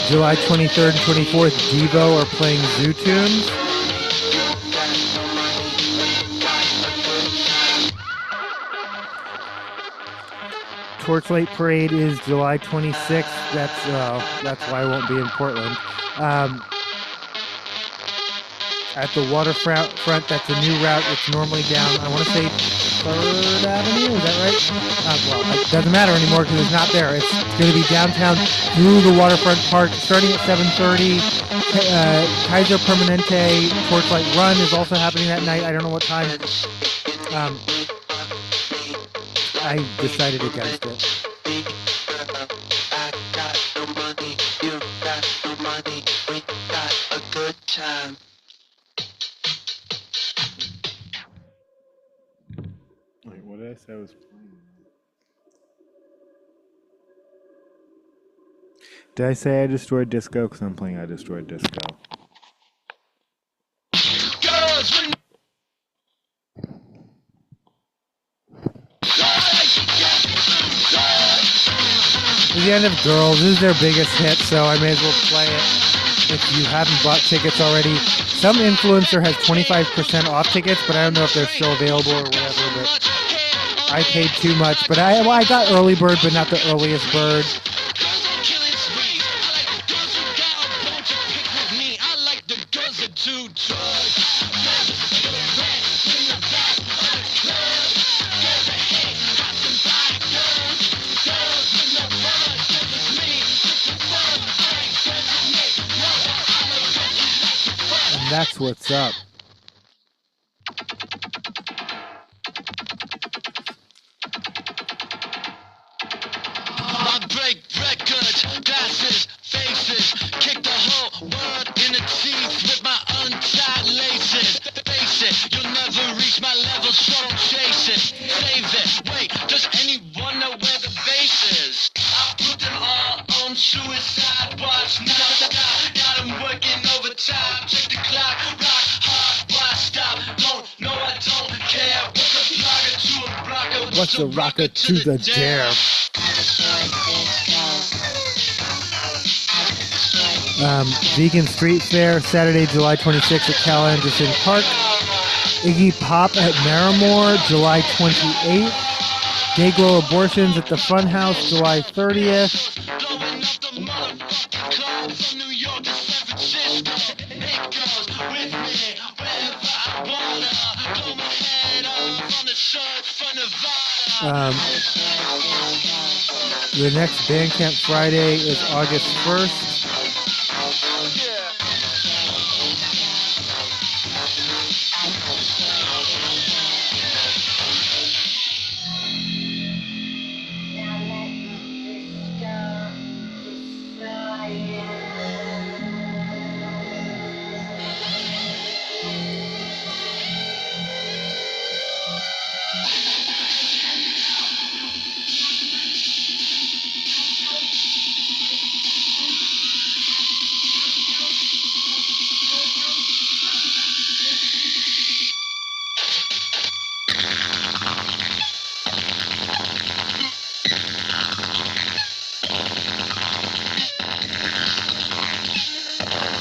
July 23rd and 24th, Devo are playing Zoo Tunes. Torchlight Parade is July 26th. That's why I won't be in Portland. At the waterfront, that's a new route. It's normally down, I want to say, 3rd Avenue. Is that right? Well, it doesn't matter anymore because it's not there. It's going to be downtown through the waterfront park, starting at 7:30. Kaiser Permanente Torchlight Run is also happening that night. I don't know what time. I decided against it. Wait, what did I say I was playing? Did I say I Destroyed Disco? Because I'm playing I Destroyed Disco. It's the end of Girls. This is their biggest hit, so I may as well play it. If you haven't bought tickets already, some influencer has 25% off tickets, but I don't know if they're still available or whatever. But I paid too much, but I got early bird, but not the earliest bird. That's what's up. I break records, glasses, faces, kick the whole world in the teeth with my untied laces. Face it, you'll never reach my level, so don't chase it. Save it. Wait, does anyone know where the base is? I put them all on suicide watch. Now I'm working overtime. Check the clock, rock hard, why stop? Don't know, I don't care. What's a rocker to the dare? Vegan Street Fair, Saturday, July 26th at Cal Anderson Park. Iggy Pop at Maramore, July 28th. Dayglow Abortions at the Funhouse, July 30th. The next Bandcamp Friday is August 1st.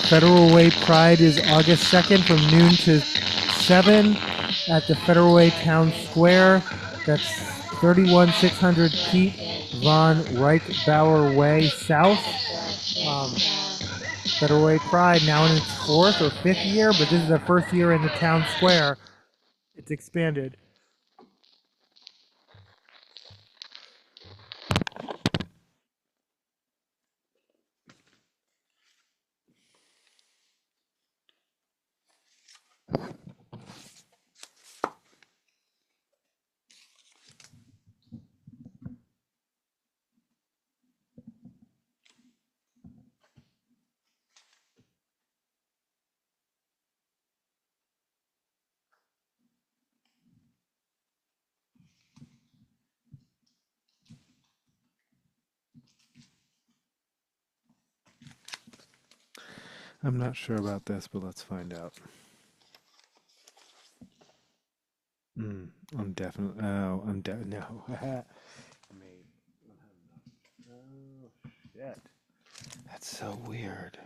Federal Way Pride is August 2nd from noon to 7 at the Federal Way Town Square. That's 31600 Pete Von Reichbauer Way South. Federal Way Pride now in its 4th or 5th year, but this is the first year in the town square. It's expanded. I'm not sure about this, but let's find out. I'm definitely. Oh, no. Oh, shit. That's so weird.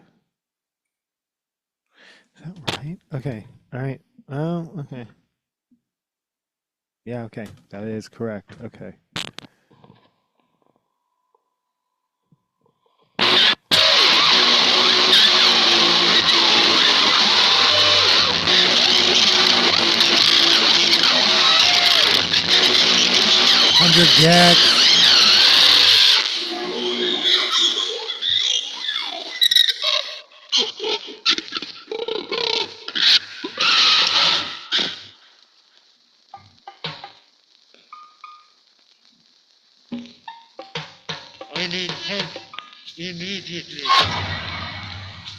Is that right? Okay. All right. Oh, okay. Yeah, okay. That is correct. Okay. Gecs. I need help immediately.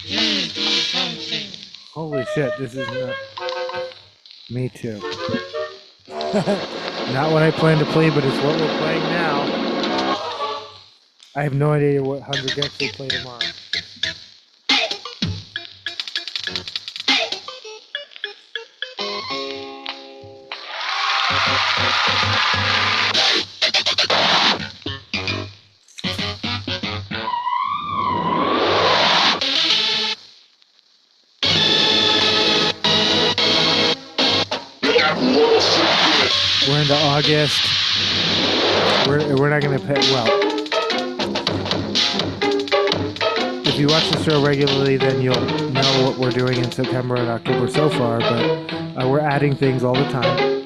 Please do something. Holy shit, this is not... Me too. Not what I planned to play, but it's what we're playing now. I have no idea what 100 Gecs will play tomorrow. We're into August. We're not going to pay. Well, if you watch the show regularly, then you'll know what we're doing in September and October so far. But we're adding things all the time.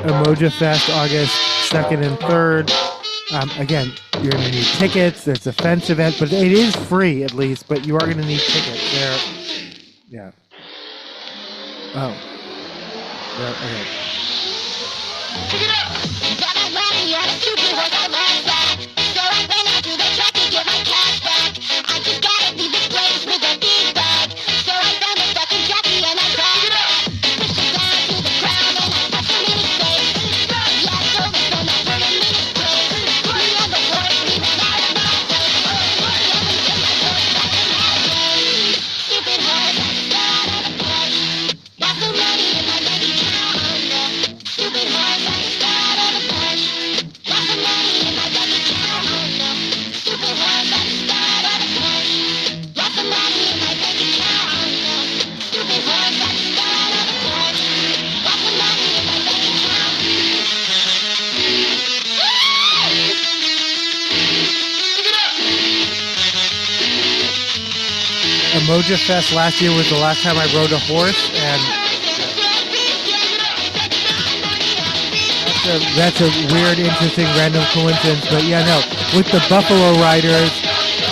Emoji Fest, August 2nd and 3rd. Again, you're going to need tickets. It's a fence event, but it is free at least, but you are going to need tickets there. Yeah. Oh. Yeah, okay. Pick it up! Got my money on a stupid horse, I lost that. So I went out to the truck to get my cash back. I just gotta leave this place with a big bag. So I found a fucking jockey and I grabbed it up. Pushed it down to the ground and I touched him in his face. Yeah, I told him so I put him in his place. Me and the horse, we ran out of my place. Yeah, we took my horse back to my place. Stupid horse, I started a push. Got some money in my bank account. Stupid horse, I started a push. Got some money in my bank account. Stupid horse, I started a push. Got some money in my bank account. Stupid horse, I started a push. Got some money in my bank account. Emoji Fest last year was the last time I rode a horse, and that's a weird, interesting, random coincidence. But yeah, no, with the Buffalo Riders,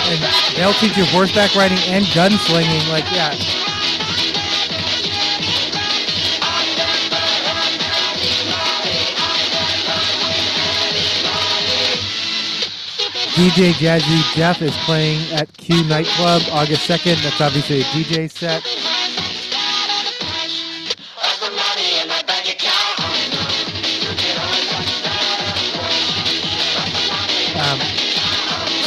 and they'll teach you horseback riding and gunslinging. Like, yeah. DJ Jazzy Jeff is playing at Q Nightclub August 2nd. That's obviously a DJ set.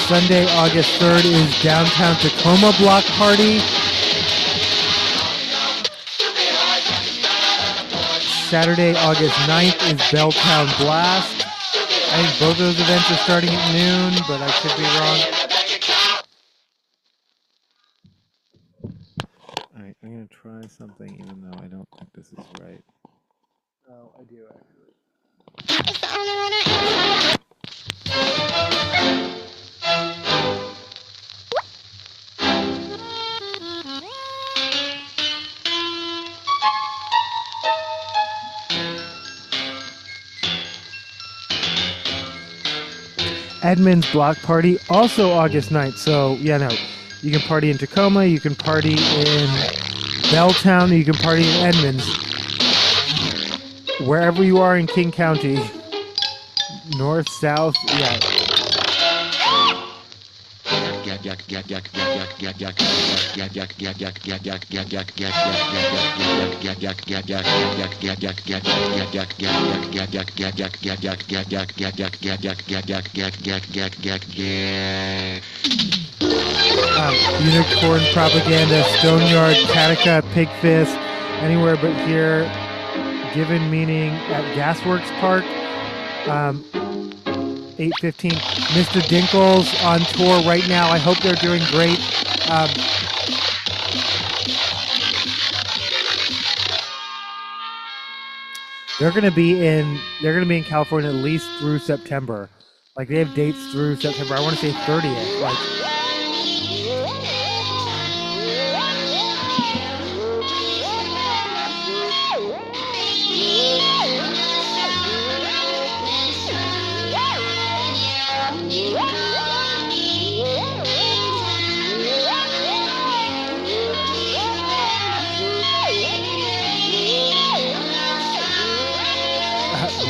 Sunday, August 3rd is Downtown Tacoma Block Party. Saturday, August 9th is Belltown Blast. I think both of those events are starting at noon, but I could be wrong. All right, I'm going to try something even though I don't think this is right. Oh, I do actually. Edmonds Block Party, also August 9th. So, yeah, no, you can party in Tacoma, you can party in Belltown, you can party in Edmonds. Wherever you are in King County, north, south, yeah. Unicorn Propaganda, Stoneyard, Cattica, Pigfist, anywhere but here. Given meaning at Gasworks Park. 8:15. Mr. Dinkle's on tour right now. I hope they're doing great. They're gonna be in California at least through September. Like they have dates through September. I want to say 30th. Like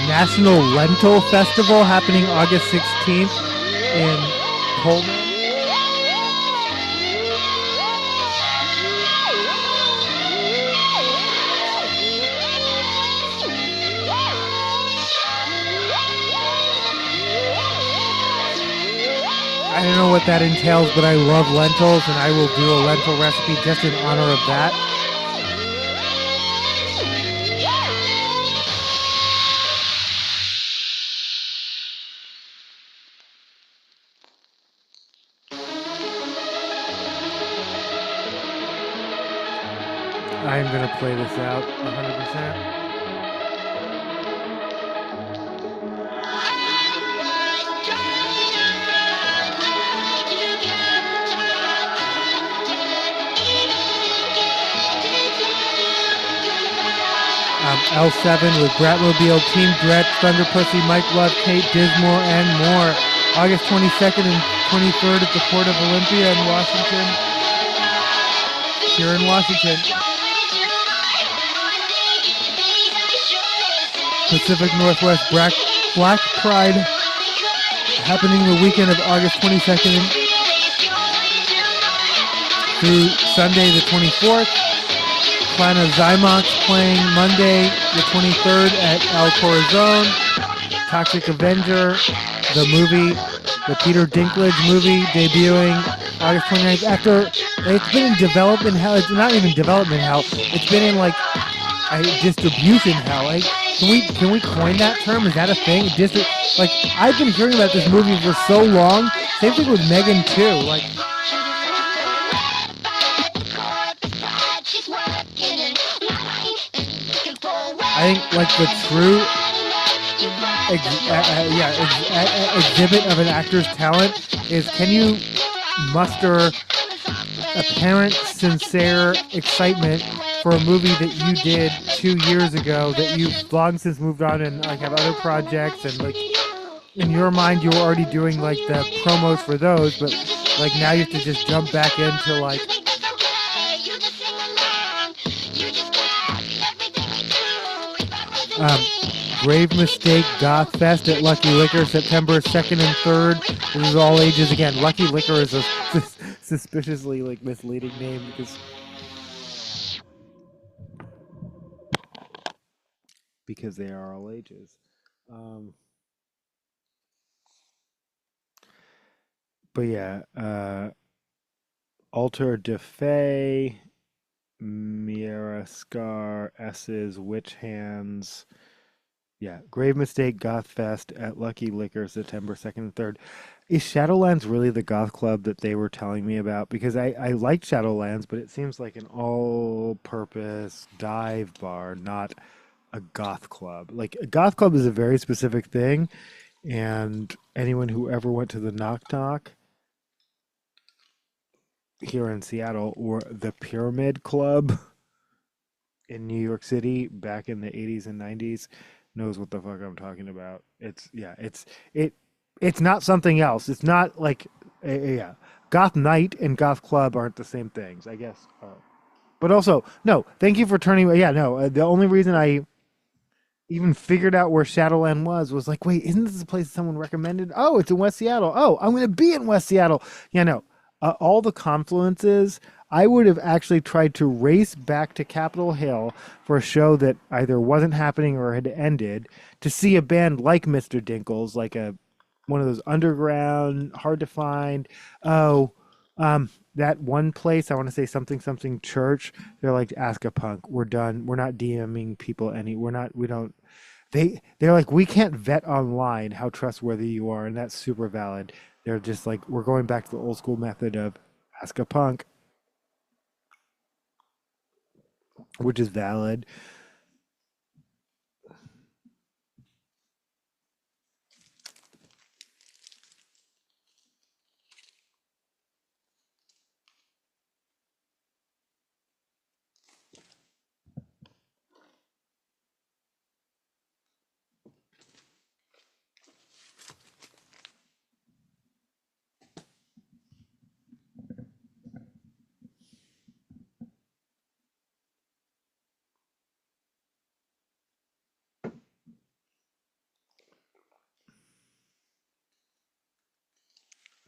National Lentil Festival happening August 16th in Pullman. I don't know what that entails, but I love lentils, and I will do a lentil recipe just in honor of that. I'm going to play this out 100%. L7 with Bratmobile, Team Dretch, Thunder Pussy, Mike Love, Kate Dismore, and more. August 22nd and 23rd at the Port of Olympia in Washington. Here in Washington. Pacific Northwest Black Pride happening the weekend of August 22nd through Sunday the 24th. Clan of Zymox playing Monday the 23rd at El Corazon. Toxic Avenger, the movie, the Peter Dinklage movie debuting August 29th. After it's been in development hell, it's not even development hell. It's been in like distribution hell. Like, can we coin that term? Is that a thing? Like I've been hearing about this movie for so long. Same thing with Megan too. Like. I think like the true exhibit of an actor's talent is can you muster apparent sincere excitement for a movie that you did 2 years ago that you've long since moved on and like have other projects and like in your mind you were already doing like the promos for those, but like now you have to just jump back into like Grave Mistake Goth Fest at Lucky Liquor, September 2nd and 3rd. This is all ages again. Lucky Liquor is a suspiciously like misleading name because they are all ages. But yeah, Alter de Fay, Miera Scar, S's, Witch Hands. Yeah, Grave Mistake Goth Fest at Lucky Liquor, September 2nd and 3rd. Is Shadowlands really the goth club that they were telling me about? Because I like Shadowlands, but it seems like an all-purpose dive bar, not a goth club. Like, a goth club is a very specific thing, and anyone who ever went to the Knock Knock here in Seattle or the Pyramid Club in New York City back in the 80s and 90s knows what the fuck I'm talking about. It's not something else. It's not like yeah. Goth Night and Goth Club aren't the same things, I guess. But also, no, thank you for turning. Yeah, no, the only reason I even figured out where Shadowland was like, wait, isn't this a place someone recommended? Oh, it's in West Seattle. Oh, I'm going to be in West Seattle. Yeah, no. All the confluences, I would have actually tried to race back to Capitol Hill for a show that either wasn't happening or had ended to see a band like Mr. Dinkles, like one of those underground, hard to find. That one place, I want to say something church. They're like, ask a punk. We're done. We're not DMing people they're like, we can't vet online how trustworthy you are, and that's super valid. They're just like, we're going back to the old school method of ask a punk, which is valid.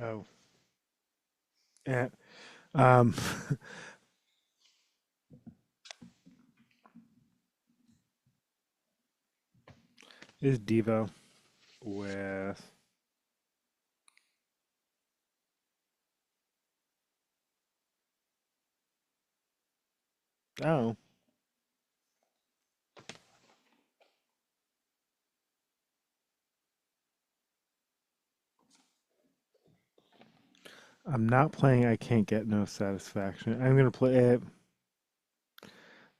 Oh. And, is Devo with oh. I'm not playing I Can't Get No Satisfaction. I'm gonna play it.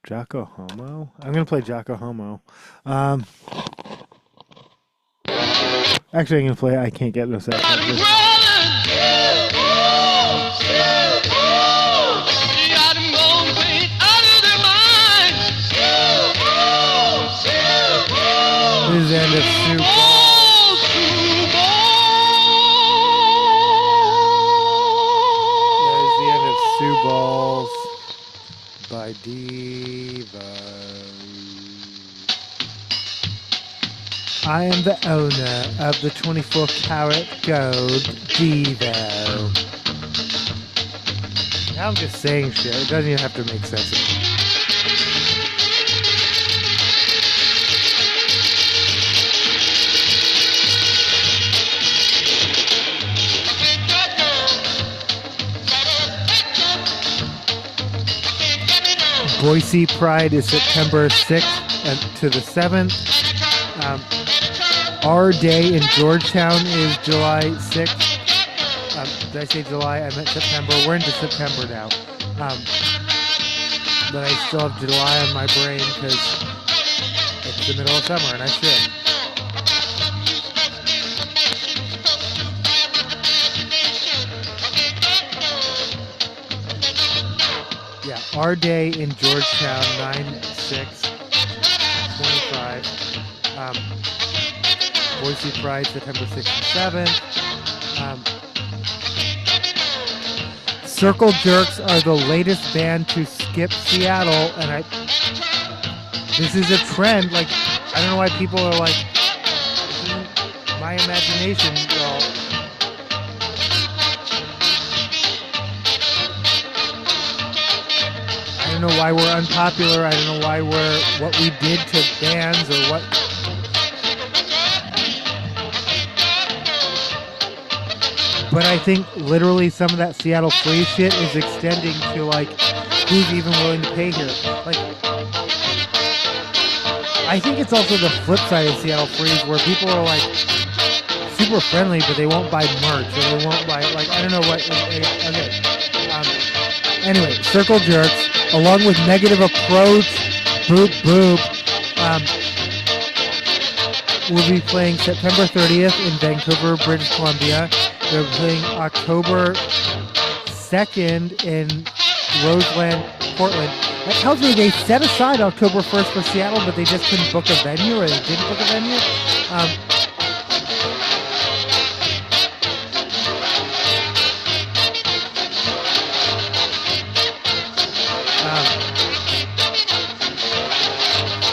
Jocko Homo? I'm gonna play Jocko Homo. Actually, I'm gonna play I Can't Get No Satisfaction. This is the end of Soup Ball. That is the end of Sue Balls by Devo. I am the owner of the 24 karat gold Devo. Now I'm just saying shit. It doesn't even have to make sense. Boise Pride is September 6th to the 7th. Our Day in Georgetown is July 6th. Did I say July? I meant September. We're into September now. But I still have July on my brain because it's the middle of summer and I should. Yeah, Our Day in Georgetown, 9/6/25. Boise Pride, September 6th and 7th. Circle Jerks are the latest band to skip Seattle, and this is a trend. Like, I don't know why people are like, this isn't my imagination. Well, I don't know why we're unpopular. I don't know why what we did to bands or what. But I think literally some of that Seattle Freeze shit is extending to like who's even willing to pay here. Like, I think it's also the flip side of Seattle Freeze where people are like super friendly, but they won't buy merch or they won't buy like I don't know what. Okay. Anyway, Circle Jerks, along with Negative Approach, Boop Boop, will be playing September 30th in Vancouver, British Columbia. They're playing October 2nd in Roseland, Portland. That tells me they set aside October 1st for Seattle, but they just couldn't book a venue, or they didn't book a venue.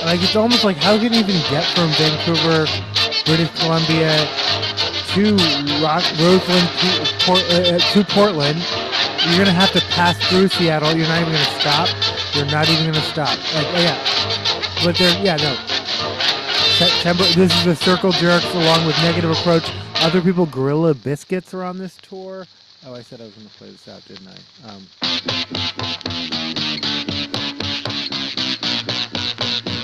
Like, it's almost like, how can you even get from Vancouver, British Columbia to Roseland to Portland? You're going to have to pass through Seattle. You're not even going to stop. You're not even going to stop. Like, yeah. But no. September, this is the Circle Jerks along with Negative Approach. Other people, Gorilla Biscuits, are on this tour. Oh, I said I was going to play this out, didn't I?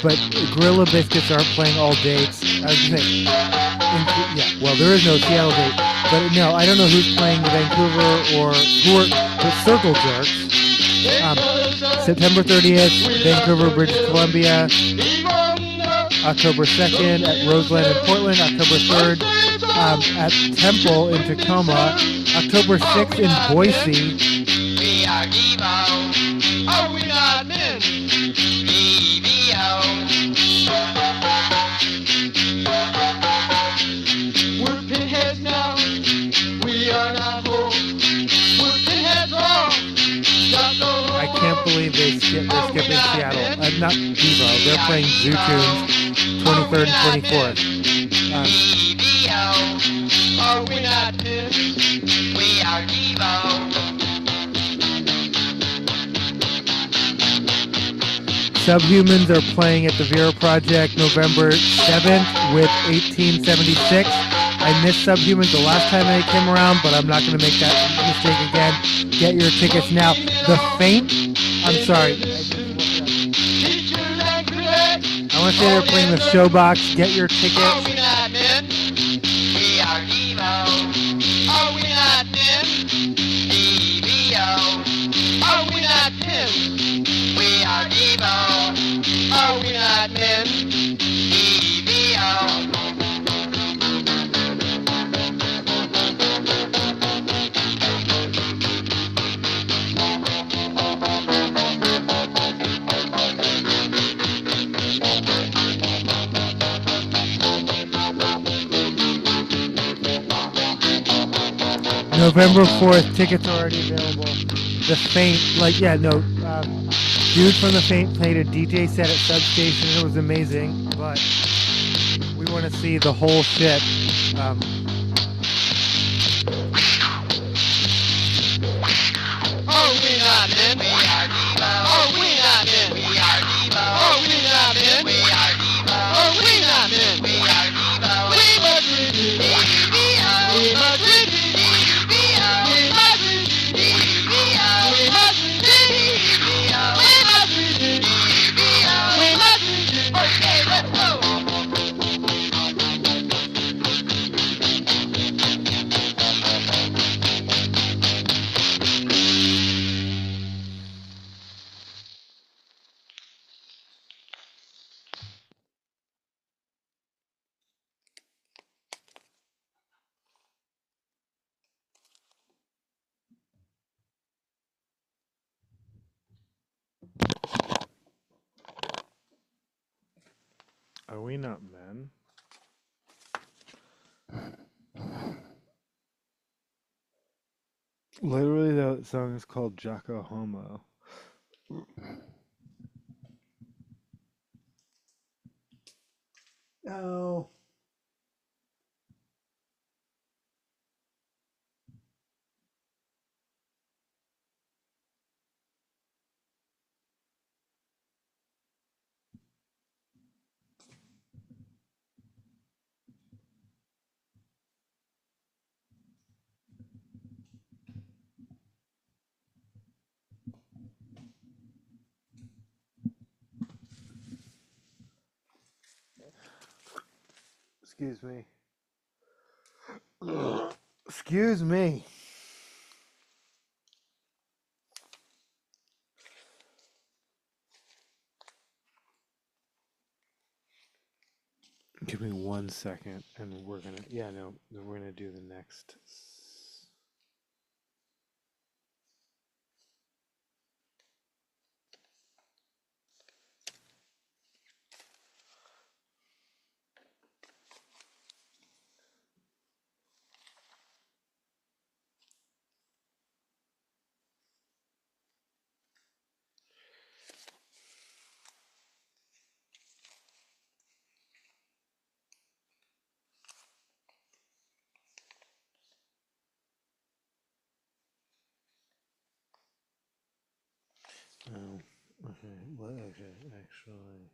But Gorilla Biscuits aren't playing all dates. I was going to say, yeah, well, there is no Seattle date. But no, I don't know who's playing the Vancouver or who are the Circle Jerks. September 30th, Vancouver, British Columbia. October 2nd at Roseland in Portland. October 3rd at Temple in Tacoma. October 6th in Boise. We are Evo. Are we not men? We're pinheads now. We are not whole. We're pinheads all. I can't believe they're skipping Seattle. Not Devo. They're playing Zoo Tunes 23rd and 24th. Are we not men? We are Evo. Subhumans are playing at the Vera Project November 7th with 1876. I missed Subhumans the last time I came around, but I'm not going to make that mistake again. Get your tickets now. The Faint, I'm sorry. I want to say they're playing the Showbox. Get your tickets. Are we not men? We are Evo. Are we not men? EVO. Are we not men? We are Evo. Are we not men? EVO. November 4th, tickets are already available. The Faint, dude from The Faint played a DJ set at Substation. It was amazing, but we want to see the whole shit. Are we not men? We are Evo. Are we not men? We are Evo. Are we not men? We are Evo. Are we not men? We are Evo. We must read EVO. We must read EVO. We must read EVO. We must read EVO. We must read EVO. We must read. Okay, let's go. Are we not men? Literally, that song is called Jocko Homo. Oh. Excuse me. Excuse me. Give me 1 second, and we're gonna. Yeah, no, we're gonna do the next. Oh, okay. Well, okay, actually,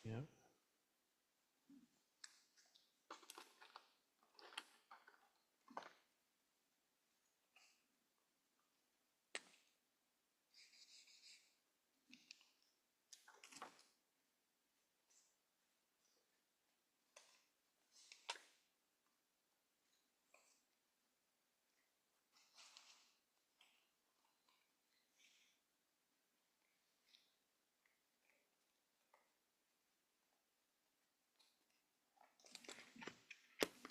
yep.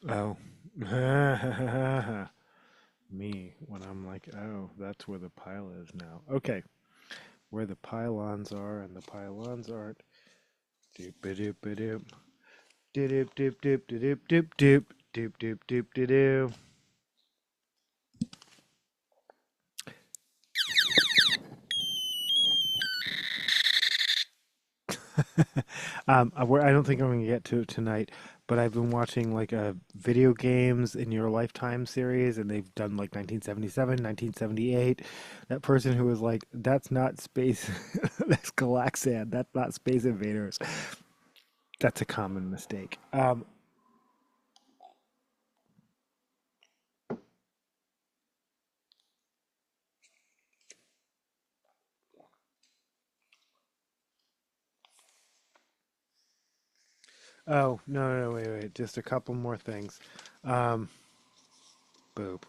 Oh. Me, when I'm like, oh, that's where the pile is now. Okay. Where the pylons are and the pylons aren't. Doop doop doop. Doop doop doop doop doop doop. Doop doop doop doop. I don't think I'm going to get to it tonight, but I've been watching like a video games in your lifetime series, and they've done like 1977, 1978. That person who was like, "That's not space, that's Galaxian. That's not Space Invaders." That's a common mistake. Oh no, no, wait, just a couple more things. Um, Boop.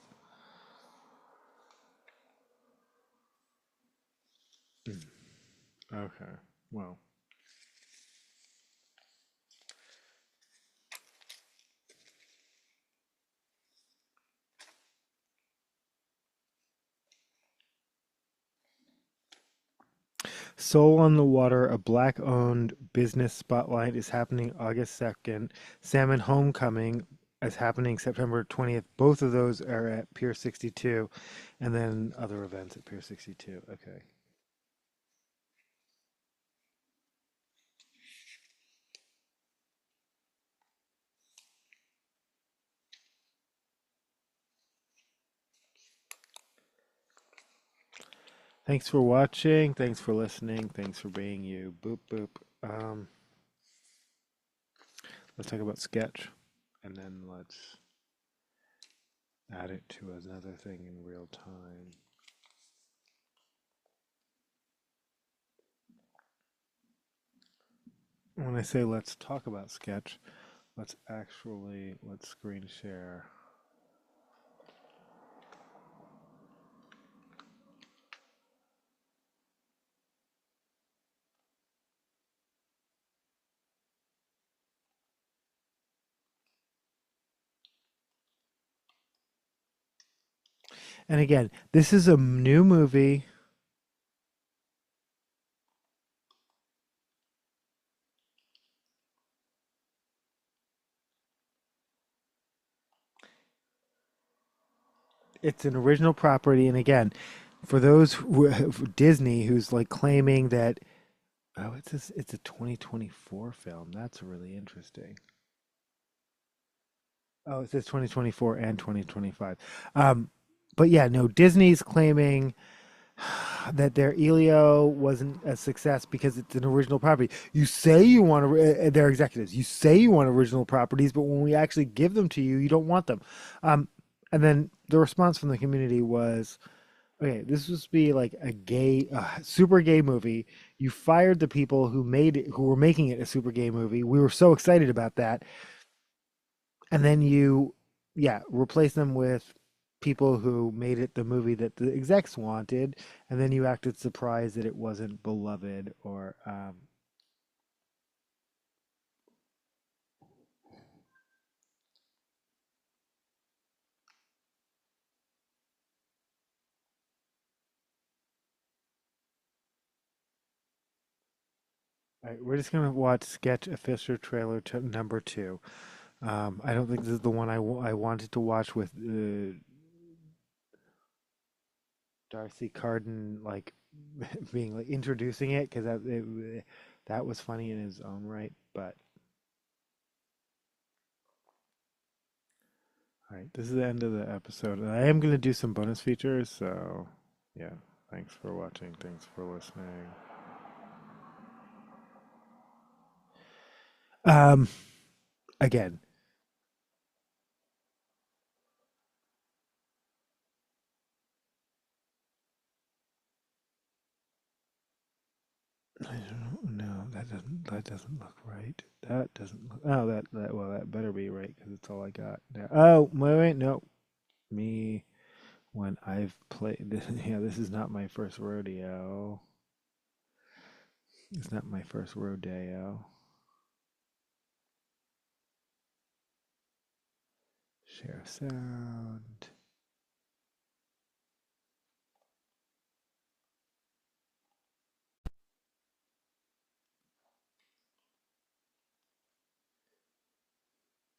Okay. Well. Soul on the Water, a black owned business spotlight, is happening August 2nd. Salmon Homecoming is happening September 20th. Both of those are at Pier 62, and then other events at Pier 62. Okay. Thanks for watching. Thanks for listening. Thanks for being you. Boop, boop. Um, let's talk about Sketch, and then let's add it to another thing in real time. When I say let's talk about Sketch, let's screen share. And again, this is a new movie. It's an original property, and again, for those for Disney who's like claiming that, oh, it's a 2024 film. That's really interesting. Oh, it says 2024 and 2025. But yeah, no, Disney's claiming that their Elio wasn't a success because it's an original property. You say you want to, their executives, you say you want original properties, but when we actually give them to you, you don't want them. And then the response from the community was, Okay, this was to be like a gay, super gay movie. You fired the people who made it, who were making it a super gay movie. We were so excited about that, and then you, yeah, replace them with people who made it the movie that the execs wanted, and then you acted surprised that it wasn't beloved or all right, we're just gonna watch Sketch official trailer number 2. I don't think this is the one I wanted to watch with Darcy Carden like being like introducing it because that was funny in his own right. But all right, this is the end of the episode. And I am gonna do some bonus features. So yeah, thanks for watching. Thanks for listening. Again. I don't know. That doesn't look right. That doesn't look. Oh, that better be right because it's all I got. Now. Oh, wait, no. Me when I've played this. Yeah, this is not my first rodeo. It's not my first rodeo. Share sound.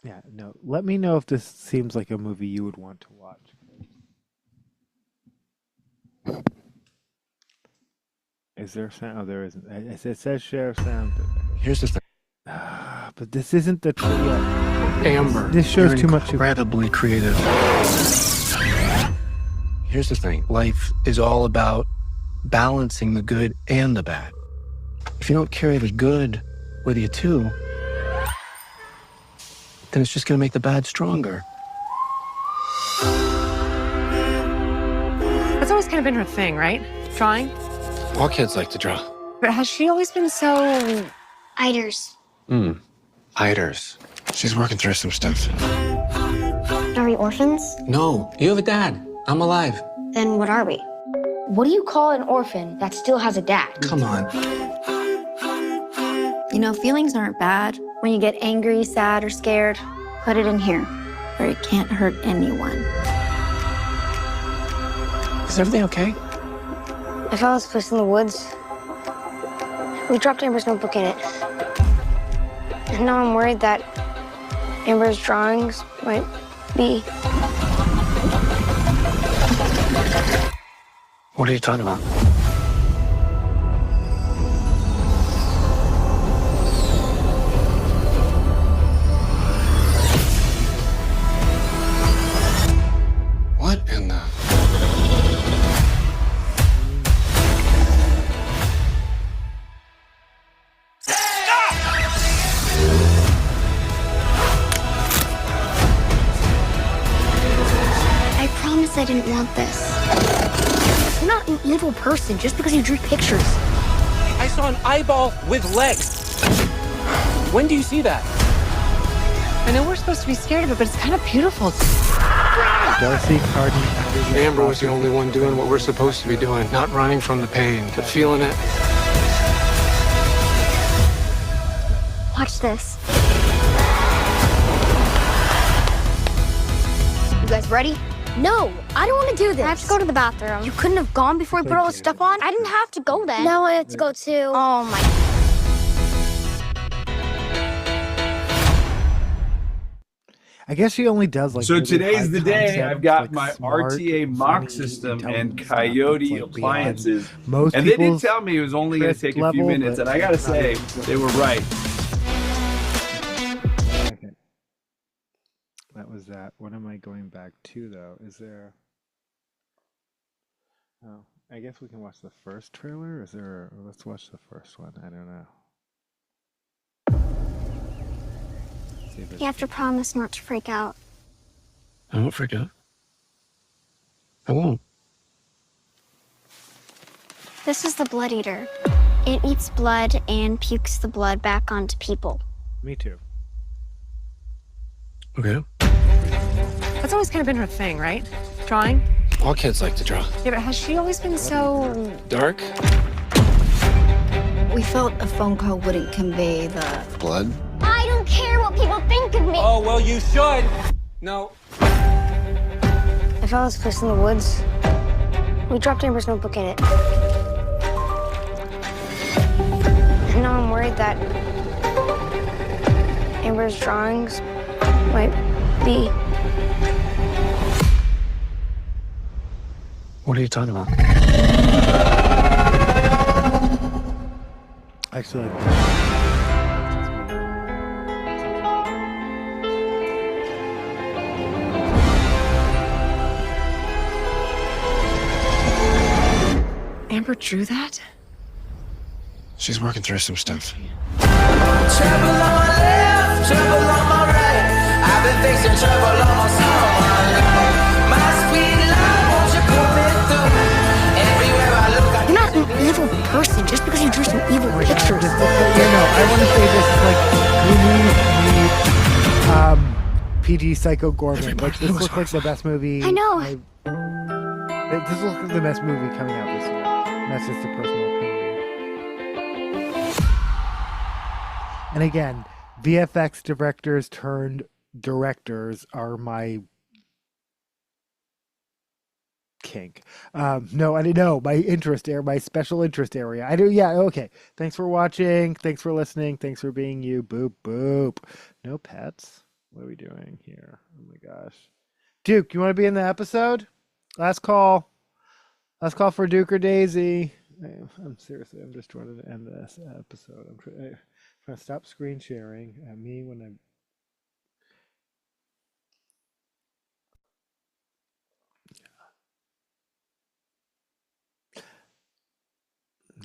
Yeah, no. Let me know if this seems like a movie you would want to watch. Is there sound? Oh, there isn't. It says share sound. Here's the thing. But this isn't the trio. Amber, This shows you're too much. incredibly creative. Here's the thing. Life is all about balancing the good and the bad. If you don't carry the good with you too, then it's just going to make the bad stronger. That's always kind of been her thing, right? Drawing? All kids like to draw. But has she always been so... Iders. Iders. She's working through some stuff. Are we orphans? No, you have a dad. I'm alive. Then what are we? What do you call an orphan that still has a dad? Come on. You know, feelings aren't bad. When you get angry, sad, or scared, put it in here. Where it can't hurt anyone. Is everything okay? I found this place in the woods. We dropped Amber's notebook in it. And now I'm worried that Amber's drawings might be... What are you talking about? What in the... I promise I didn't want this. You're not an evil person just because you drew pictures. I saw an eyeball with legs. When do you see that? I know we're supposed to be scared of it, but it's kind of beautiful. Darcy Carden. Amber was the only one doing what we're supposed to be doing. Not running from the pain, but feeling it. Watch this. You guys ready? No, I don't want to do this. I have to go to the bathroom. You couldn't have gone before we put all this stuff on? I didn't have to go then. Now I have to go too. Oh my... I guess she only does like. So really today's high the day. concept, I've got like, my smart, RTA mock funny, system and intelligent stuff. Coyote It's, like, beyond appliances. most And they did people's tell me it was only going to take a few level, minutes, but and I got to it's not say, even close. they were right. Okay. That was that. What am I going back to though? Is there? Oh, I guess we can watch the first trailer. Is there? Let's watch the first one. I don't know. See if You have to promise not to freak out. I won't freak out. I won't. This is the blood eater. It eats blood and pukes the blood back onto people. Me too. Okay. That's always kind of been her thing, right? Drawing? All kids like to draw. Yeah, but has she always been so... Dark? We felt a phone call wouldn't convey the... Blood? I don't care what people think of me. Oh, well, you should. No. I found this place in the woods. We dropped Amber's notebook in it. And now I'm worried that Amber's drawings might be... What are you talking about? Excellent. Amber drew that? She's working through some stuff. Trouble on my left, trouble on my right. I've been facing trouble almost all my life. My sweet love, won't you come through? Everywhere I look, I You're not an evil person just because you drew some evil pictures. I want to say this like we need PG Psycho Gorman. Like this looks like the best movie. I know. This looks like the best movie coming out this year. And that's just a personal opinion. And again, VFX directors turned directors are my kink. No, I didn't know my interest area, my special interest area. I do. Yeah. Okay. Thanks for watching. Thanks for listening. Thanks for being you. Boop boop. No pets. What are we doing here? Oh my gosh. Duke, you want to be in the episode? Last call. Last call for Duke or Daisy. I'm seriously. I'm just trying to end this episode. I'm trying to stop screen sharing. Me when I'm.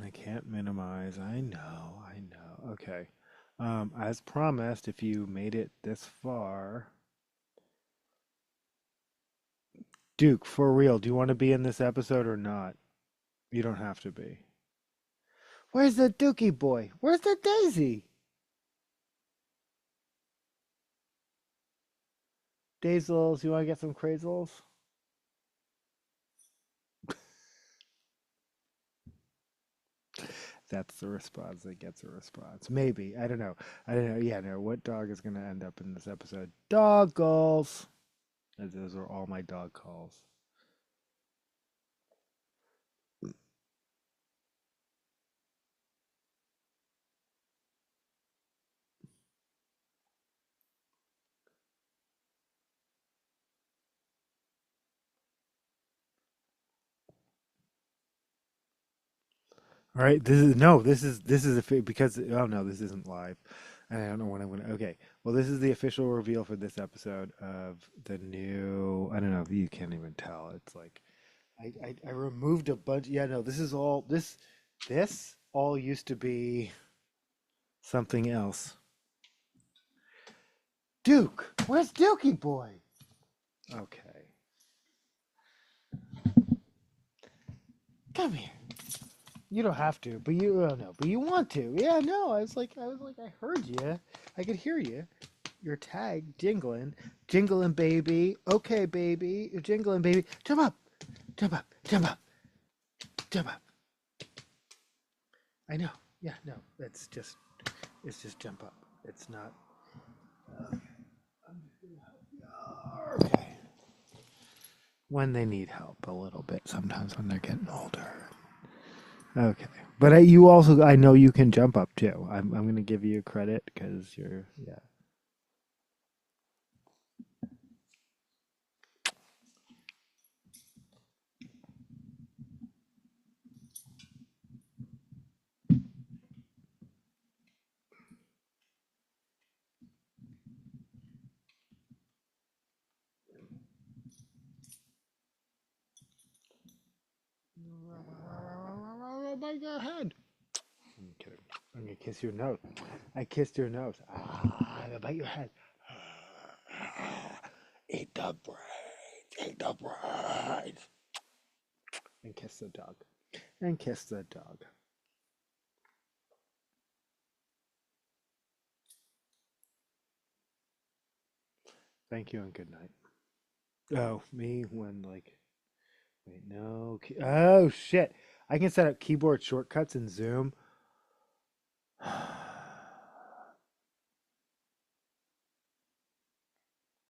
I can't minimize. I know. Okay. As promised, if you made it this far, Duke, for real, do you want to be in this episode or not? You don't have to be. Where's the Dookie boy? Where's the Daisy? Daisels, you want to get some crazels? That's the response that gets a response. Maybe. I don't know. Yeah, no. What dog is going to end up in this episode? Dog calls. As those are all my dog calls. All right, this is because oh no, this isn't live, and I don't know when I'm gonna. Okay, well, this is the official reveal for this episode of the new. I don't know if you can't even tell. It's like I removed a bunch. Yeah, no, this is all this all used to be something else. Duke, where's Dookie boy? Okay, come here. You don't have to, but you no, but you want to. Yeah, no. I was like, I heard you. I could hear you. Your tag jingling, baby. Okay, baby, you're jingling, baby. Jump up, jump up, jump up, jump up. I know. Yeah, no. It's just jump up. It's not. Okay. When they need help a little bit, sometimes when they're getting older. Okay, but you also, I know you can jump up too. I'm going to give you credit because you're, yeah. Bite your head. I'm kidding. I'm gonna kiss your nose. I kissed your nose. I'm gonna bite your head. Eat the brains. Eat the brains. And kiss the dog. And kiss the dog. Thank you and good night. Oh, me when like, wait, no. Oh shit! I can set up keyboard shortcuts in Zoom.